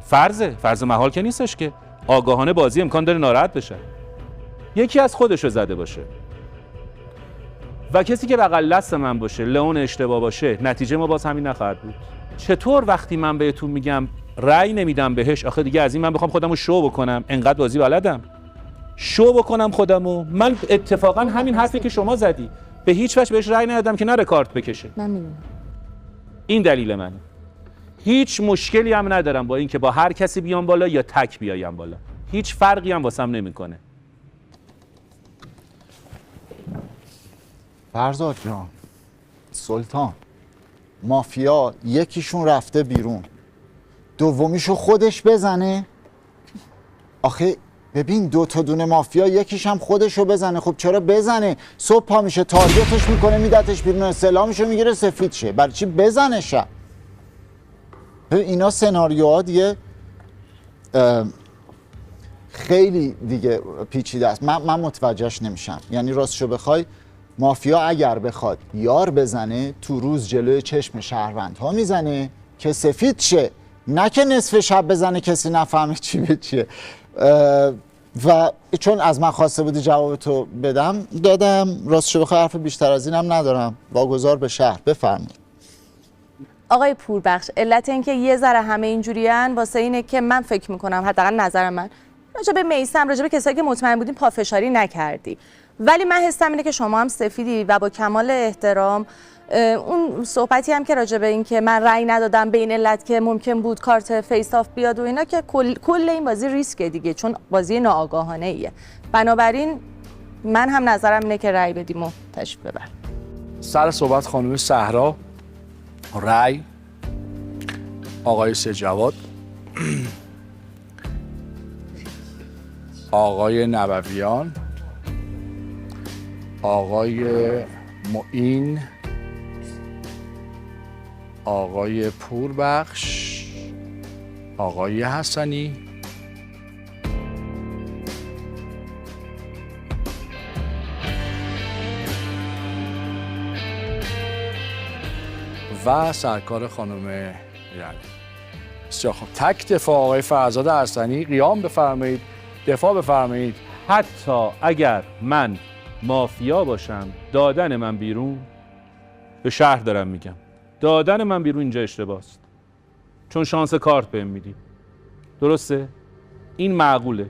فرض محال که نیستش که آگاهانه بازی امکان داره ناراحت بشه، یکی از خودشو زده باشه و کسی که بغل دست من باشه لئون اشتباه باشه، نتیجه ما باز همین نخواهد بود. چطور وقتی من بهتون میگم رأی نمیدم بهش، آخه دیگه از این من بخوام خودمو شو بکنم؟ انقدر بازی بلدم شو بکنم خودمو؟ من اتفاقا همین حرفی که شما زدی به هیچ وجه بهش رأی ندادم که نره کارت بکشه. من میدونم. این دلیل منه. هیچ مشکلی هم ندارم با اینکه با هر کسی بیام بالا یا تک بیایم بالا، هیچ فرقی هم واسم نمیکنه. فرزاد جان، سلطان، مافیا یکیشون رفته بیرون، دومیشو خودش بزنه؟ آخه ببین 2 تا دونه مافیا یکیش هم خودشو بزنه. خب چرا بزنه؟ صبح پا میشه تارگتش میکنه میدتش بیرون، استعلامشو میگیره سفید شه. برای چی بزنه شب؟ اینا سناریوها دیگه خیلی دیگه پیچیده است. من متوجهش نمیشم. یعنی راستشو بخوای مافیا اگر بخواد یار بزنه تو روز جلوی چشم شهروندها میزنه که سفید شه، نه که نصف شب بزنه کسی نفهمه چی به چیه. و چون از من خواسته بودی جواب تو بدم دادم. راستشو بخوای حرف بیشتر از اینم ندارم. واگذار به شهر. بفرمایید. آقای پوربخش، علت اینکه یه ذره همه اینجوریان واسه اینه که من فکر میکنم، حداقل نظر من، راجع به میثم، راجع به کسایی که مطمئن بودیم پافشاری نکردی، ولی من حسم اینه که شما هم سفیدی و با کمال احترام اون صحبتی هم که راجع به این که من رأی ندادم به این علت که ممکن بود کارت فیس آف بیاد و اینا، که کل این بازی ریسکه دیگه، چون بازی ناآگاهانه ایه. بنابراین من هم نظرم اینه که رأی بدیم و تشریف ببر. سر صحبت خانم صحرا، رأی آقای سجواد، آقای نبویان، آقای معین، آقای پوربخش، آقای حسنی، و سرکار خانم ایرانی. بسیار خوب. تک دفاع آقای فرزاد حسنی. قیام بفرمایید، دفاع بفرمایید. حتی اگر من مافیا باشم دادن من بیرون، به شهر دارم میگم، دادن من بیرون اینجا اشتباهست، چون شانس کارت بهم میدی. درسته؟ این معقوله.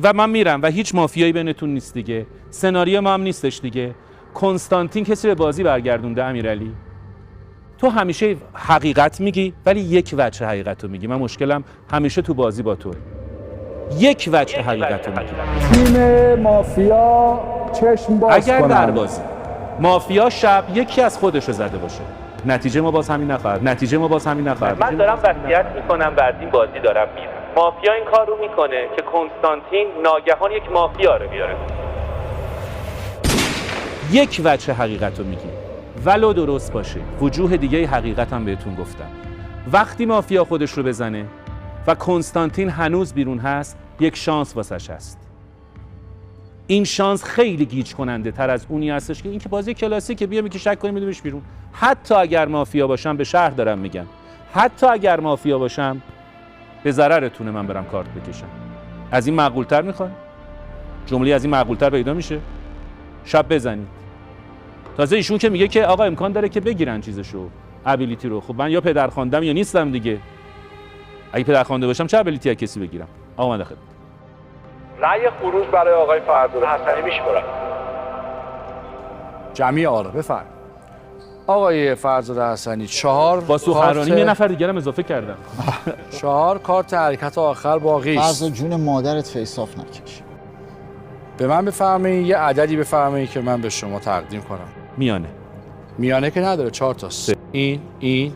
و من میرم و هیچ مافیایی بینتون نیست دیگه. سناریو ما هم نیستش دیگه. کنستانتین کسی به بازی برگردونده؟ امیرعلی، تو همیشه حقیقت میگی ولی یک وجه حقیقت رو میگی. من مشکلم همیشه تو بازی با توه. یک وجه حقیقت رو میگی. تیم مافیا چشم باز اگر کنن. در بازی مافیا شب یکی از خودش رو زده باشه، نتیجه ما باز همین نخواهد. من دارم وصیت میکنم، بعد این بازی دارم میرم. مافیا این کار رو میکنه که کنستانتین ناگهان یک مافیا رو بیاره. یک وجه حقیقت رو میگی ولو درست باشه. وجوه دیگه حقیقت هم بهتون گفتم. وقتی مافیا خودش رو بزنه و کنستانتین هنوز بیرون هست، یک شانس واسش هست. این شانس خیلی گیج کننده تر از اونی هستش که این که بازی کلاسیکه بیام که شک کنیم بدیمش بیرون. حتی اگر مافیا باشم، به شهر دارم میگم، حتی اگر مافیا باشم به ضررتونه من برم کارت بکشم. از این معقول‌تر میخواد؟ جمله از این معقول‌تر پیدا میشه؟ شب بزنید. تازه ایشون که میگه که آقا امکان داره که بگیرن چیزشو، ابیلیتی رو. خب من یا پدرخواندم یا نیستم دیگه. اگه پدرخوانده باشم چه ابیلیتی از کسی بگیرم؟ آقا من داخل. رأی خروج برای آقای فرزاد حسنی میشمارم. جمعی آره بفرم. آقای فرزاد حسنی 4 با سخنرانی یه نفر دیگه هم اضافه کردم. 4 کارت حرکت آخر باقی است. فرزاد جون مادرت فیس آف نکش. به من بفرمایید یه عددی بفرمایید که من به شما تقدیم کنم. میانه که نداره، 4 تاست. این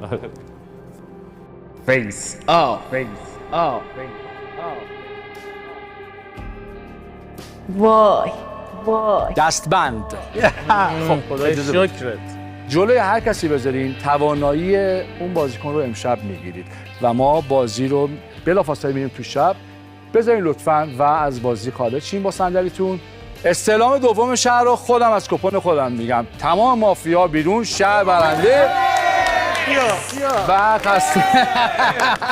فیس آف. وای دستبند. خب خدا شکرت. جلوی هر کسی بذارین توانایی اون بازیکن رو امشب میگیرید و ما بازی رو بلافاصله میریم تو شب. بذارین لطفاً و از بازی خارج شین با صندلیتون. استعلام دوم شهر رو خودم از کپون خودم میگم. تمام مافیا بیرون، شهر برنده. و خسته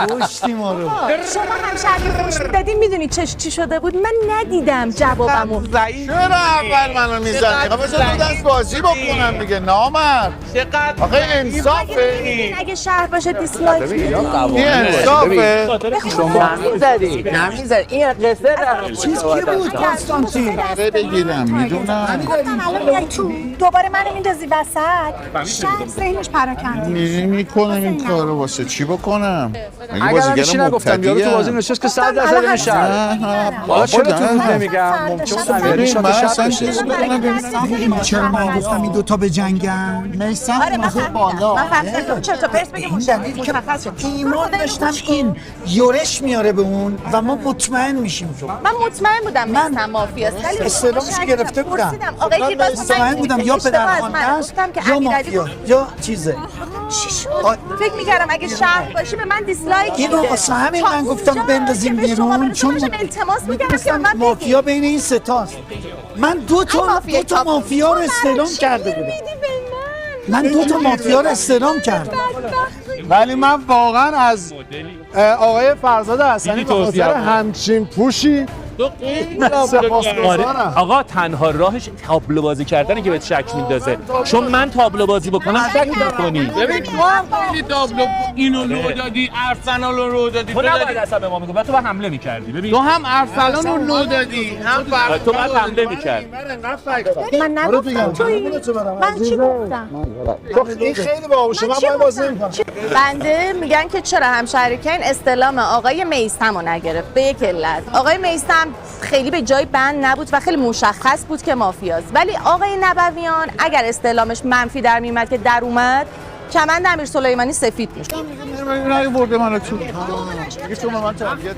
پشتی ما رو شما هم شرط خوش میدادین میدونی چی شده بود؟ من ندیدم جوابمو. چرا اول منو میزنی؟ خب بذار دو دست بازی بکنم دیگه نامرد. آخه انصافه. اگه شهر باشه دیسلایک میدی. این انصافه. شما نمیزدی این قصه چیز کی بود کنستانتین؟ بگیرم میدونم. الان میای تو دوباره منو میندازی وسط. شهر ذهنش پراکنده. میکنم این کارو واسه چی بکنم؟ اگر من چی نگفتم یارو تو بازی نشست که 100% این شهر. حالا چرا تو روز نمیگم؟ ممکنه امیرعلی شات شب بشه. چرا من گفتم این دوتا به جنگن؟ میسم اومده بالا. من فهمیدم چرا تو پرس بگی مشخص شد. ایمان داشتم این یورش میاره به اون و ما مطمئن میشیم تو. من مطمئن بودم من مافیاست ولی استعلامش گرفته بودم. آقای دیباز مطمئن بودم یا پدرخوانده است یا مافیا یا چیزه. فکر میکردم اگه شهر باشی به من دیسلایک میده. اینو واسه همین من گفتم بندازیم بیرون چون التماس میکردم که من مافیا بین این سه تاست. من دو تا مافیا رو استعلام کرده بودم. من دو تا مافیا رو استعلام کردم. ولی من واقعا از آقای فرزاد حسنی به خاطر همچین پوشی سپاسگزارم. آقا تنها راهش تابلو بازی کردنه که بهت شک میندازه، چون من تابلو بازی بکنم شک میکنی. ببین تو هم خیلی تابلو اینو رو دادی، ارسلان رو دادی. تو نباید اصلا به ما میگفت، تو باید حمله میکردی. ببین تو هم ارسلان رو دادی، هم تو باید حمله میکردی. من نگفتم تویی. من چی گفتم؟ این خیلی باهوشه. من باید بازی نمی‌کنم. بنده میگن که چرا همشهریکین استلام آقای میثم رو نگرفت. به یک علت آقای میثم خیلی به جای بند نبود و خیلی مشخص بود که مافیاست، ولی آقای نبویان اگر استلامش منفی در میومد که در اومد کمند امیر سلیمانی سفید میشد. رای برده منو تو. دیگه تو من تارگت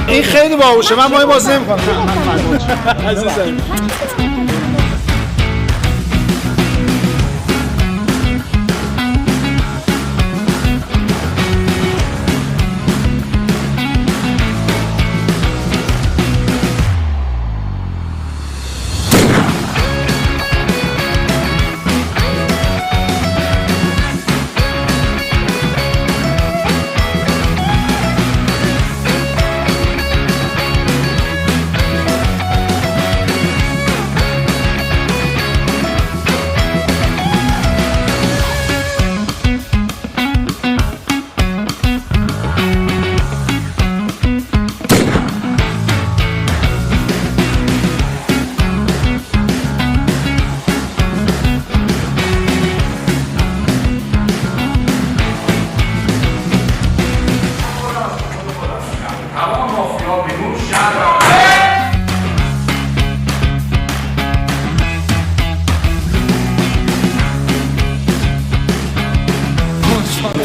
این خیلی باهوشه. من باید بازی نمی‌کنم. عزیزم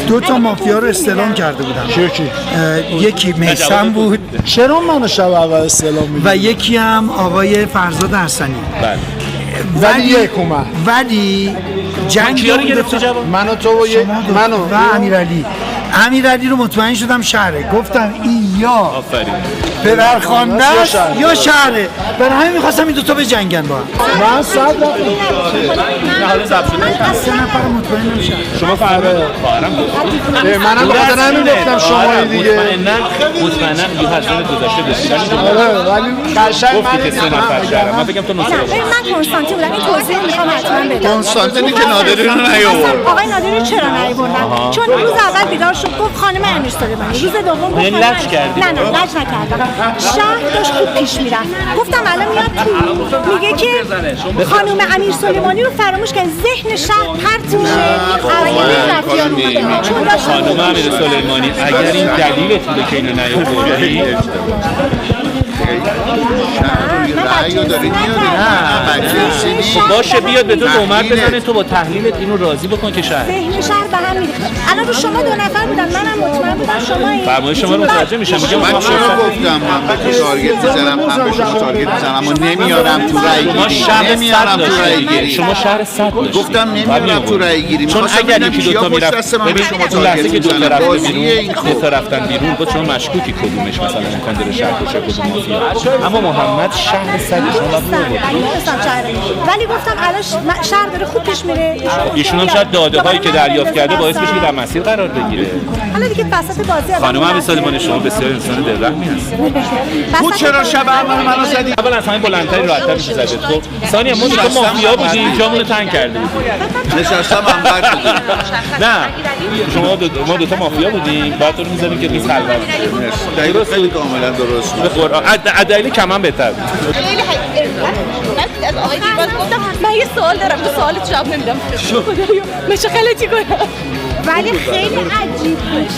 دو تا مافیا رو استعلام کرده بودم. یکی میثم بود. چرا منو شب اول استعلام می‌دی؟ و یکی هم آقای فرزاد حسنی. بله. ولی یک اومد. ولی جنگ کیا رو گرفتی جواب؟ منو تو و منو و امیرعلی رو مطمئن شدم شهره. گفتم این یا آفرین پدرخوانده است یا شهره. برای همین می‌خواستم این دو تا به جنگن با هم. من صد حالا ضبط شده. سه نفر مطمئن نمیشن. شما خواهرم گفتید. منم به خاطر همین گفتم شما دیگه. مطمئنا یه حسن گذشته داشتید. ولی قشنگ گفتی که سه نفر شهرم. من فکرم تو من کنستانتین بودم. این توضیح میخوام حتما بدم. کنستانتینی که نادری رو نیاورد. آقای نادری چرا نیاوردن؟ چون روز اول بیدار شد گفت خانم امیر سلیمانی. روز دوم گفت لج کردی؟ نه لج نکردم. شهر داشت خوب پیش میرفت. گفتم الان میاد تو میگه که خانم امیر سلیمانی رو فراموش کرد. ذهن شهر پرت میشه. خانم امیر سلیمانی اگر این دلیلتونه که اینو نیاوردی باشه بیاد به تو تهمت بزنه، تو با تحلیلت اینو راضی بکن که شهر ذهن شهر به هم میریخت. الان رو شما دو نفر بودن، منم مطمئن بودم شما این فرمایش شما رو متوجه میشم. میگم من چرا گفتم من به تو تارگت میزنم، هم به شما تارگت میزنم، اما نمیارم تو رای گیری. نمیارم تو رای گیری. شما شهر 100 داشتید. گفتم نمیارم تو رای گیری. چون اگر یکی دو تا میرفت ببین اون لحظه که دو تا رفتن بیرون، دو تا رفتن بیرون، با شما مشکوکی کدومش مثلا امکان داره شهر باشه کدوم مافیا. اما محمد شهر صد شما می‌دونستم شهر، ولی گفتم الان شهر داره خوب پیش میره. ایشون هم شاید داده‌هایی که دریافت کرده باعث بشه که در مسیر قرار بگیره. حالا دیگه وسط بازی خانم هم سلیمانی شما بسیار انسان دلرحمی هستید. بود چرا شب اول منو زدی؟ اول از همین بلندتری راحت‌تر میشه زده. خب ثانیه ما تو مافیا بودیم، جامونو تنگ کرده بودیم. نشستم هم بد بودیم. نه ما دو تا مافیا بودیم، بعد تو رو می‌ذاریم که ریز خلوت. دقیقاً خیلی کاملا درست. به قرآن عدایلی کمان بهتر بود. خیلی از آقای دیرباز گفتم من یه سوال دارم، تو سوالت جواب نمیدم. خدایا میشه خیلی کنم. ولی خیلی عجیب بود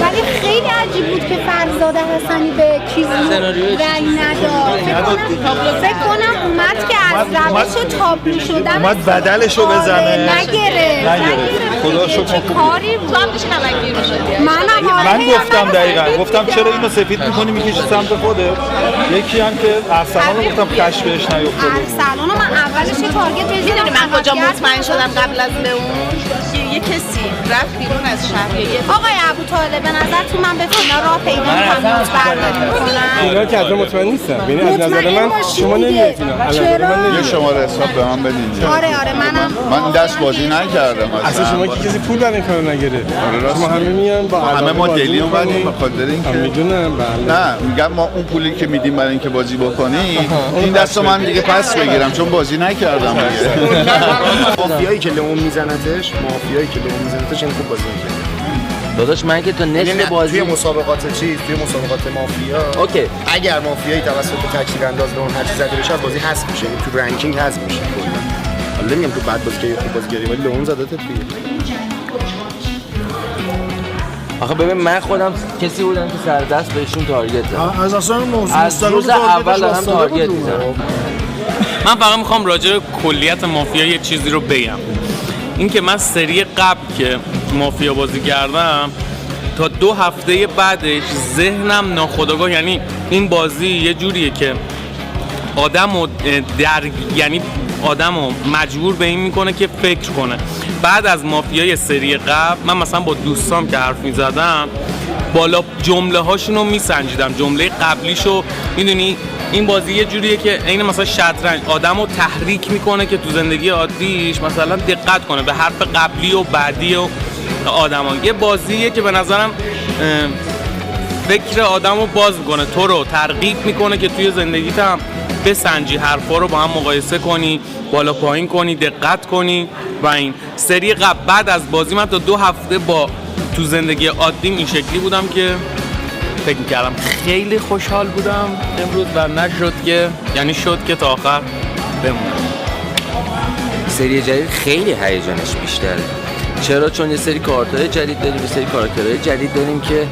ولی خیلی عجیب بود که فرزاد حسنی به کیزی رأی نداد. فکر کنم اومد که از روش تابلو شدن اومد بدلشو بزنه نگرفت. خدا شکر کاری تو هم داشتی نمکگیر می‌شدی. من گفتم دقیقاً گفتم چرا اینو سفید می‌کنی می‌کشی سمت خودت. یکی هم که ارسلان رو گفتم کش بهش نیفتاده. ارسلان من اولش تارگت می‌دونی من کجا مطمئن شدم قبل از اون یه کسی رفت بیرون از شهر. آقای ابوطالب به نظر تو من به فینا راه پیدا می‌کنم برداری می‌کنم. اینا که اصلا مطمئن نیستم. یعنی از نظر من شما نمی‌رید اینا. یه شماره حساب به من بدین. آره من دست بازی نکردم اصلا شما که کسی پول برای این کارو نگرفت. شما همه میان با همه ما دلی اومدیم به خاطر اینکه میدونم بله. نه میگم ما اون پولی که میدیم برای اینکه بازی بکنیم این دستو من دیگه پس بگیرم چون بازی نکردم دیگه. مافیایی که لئون میزنتش این خوب بازی می‌کنه. داداش من که تا نصف بازی توی مسابقات توی مسابقات مافیا اوکی اگر مافیایی توسط تکثیر انداز لئون هر چیز زده بشه بازی حذف میشه، یعنی تو رنکینگ حذف میشه کلا. حالا نمیگم تو بد بازی که خوب بازی کردی ولی لئون زدت دیگه. آخه ببین من خودم کسی بودم که سر دست بهشون تارگت زدم. از اصلا موضوع از روز اول دارم تارگت میزنم. من فقط میخوام راجع به کلیت مافیا یه چیزی رو بگم. این که من سری قبل که مافیا بازی کردم تا 2 هفته بعدش ذهنم ناخودآگاه، یعنی این بازی یه جوریه که آدمو مجبور به این میکنه که فکر کنه. بعد از مافیای سری قبل من مثلا با دوستام که حرف میزدم بالا جمله هاشونو میسنجیدم، جمله قبلیشو. میدونی این بازی یه جوریه که عین مثلا شطرنج آدمو تحریک میکنه که تو زندگی عادیش مثلا دقت کنه به حرف قبلی و بعدی و آدما. یه بازیه که به نظرم فکر آدمو باز میکنه، تو رو ترغیب میکنه که توی زندگیت هم بسنجی، حرفا رو با هم مقایسه کنی، بالا پایین کنی، دقت کنی. و این سری قبل بعد از بازی من تا 2 هفته با تو زندگی عادیم این شکلی بودم که فکر می‌کردم خیلی خوشحال بودم امروز و نشد که یعنی شد که تا آخر بمونم. سری جدید خیلی هیجانش بیشتره. چرا؟ چون یه سری کارت‌های جدید داریم، یه سری کاراکترهای جدید داریم که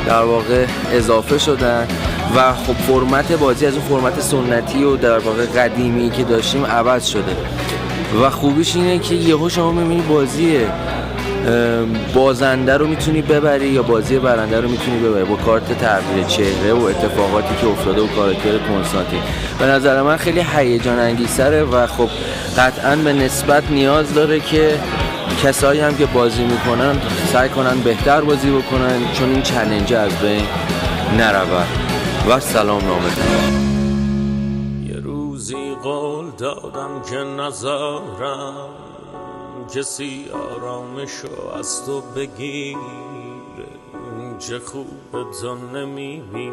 در واقع اضافه شدن و خب فرمت بازی از اون فرمت سنتی و در واقع قدیمی که داشتیم عوض شده و خوبیش اینه که یهو شما می‌بینی بازی بازنده رو میتونی ببری یا بازی برنده رو میتونی ببری با کارت تغییر چهره و اتفاقاتی که افتاده و کاراکتر کنستانتین. به نظر من خیلی هیجان انگیزتره و خب قطعاً به نسبت نیاز داره که کسایی هم که بازی میکنن سعی کنن بهتر بازی بکنن چون این چالش از بین نرود. و سلام نامه. یه روزی قول دادم که نذارم کسی آرامشو از تو بگیره، چه خوبه تو نمیبینی.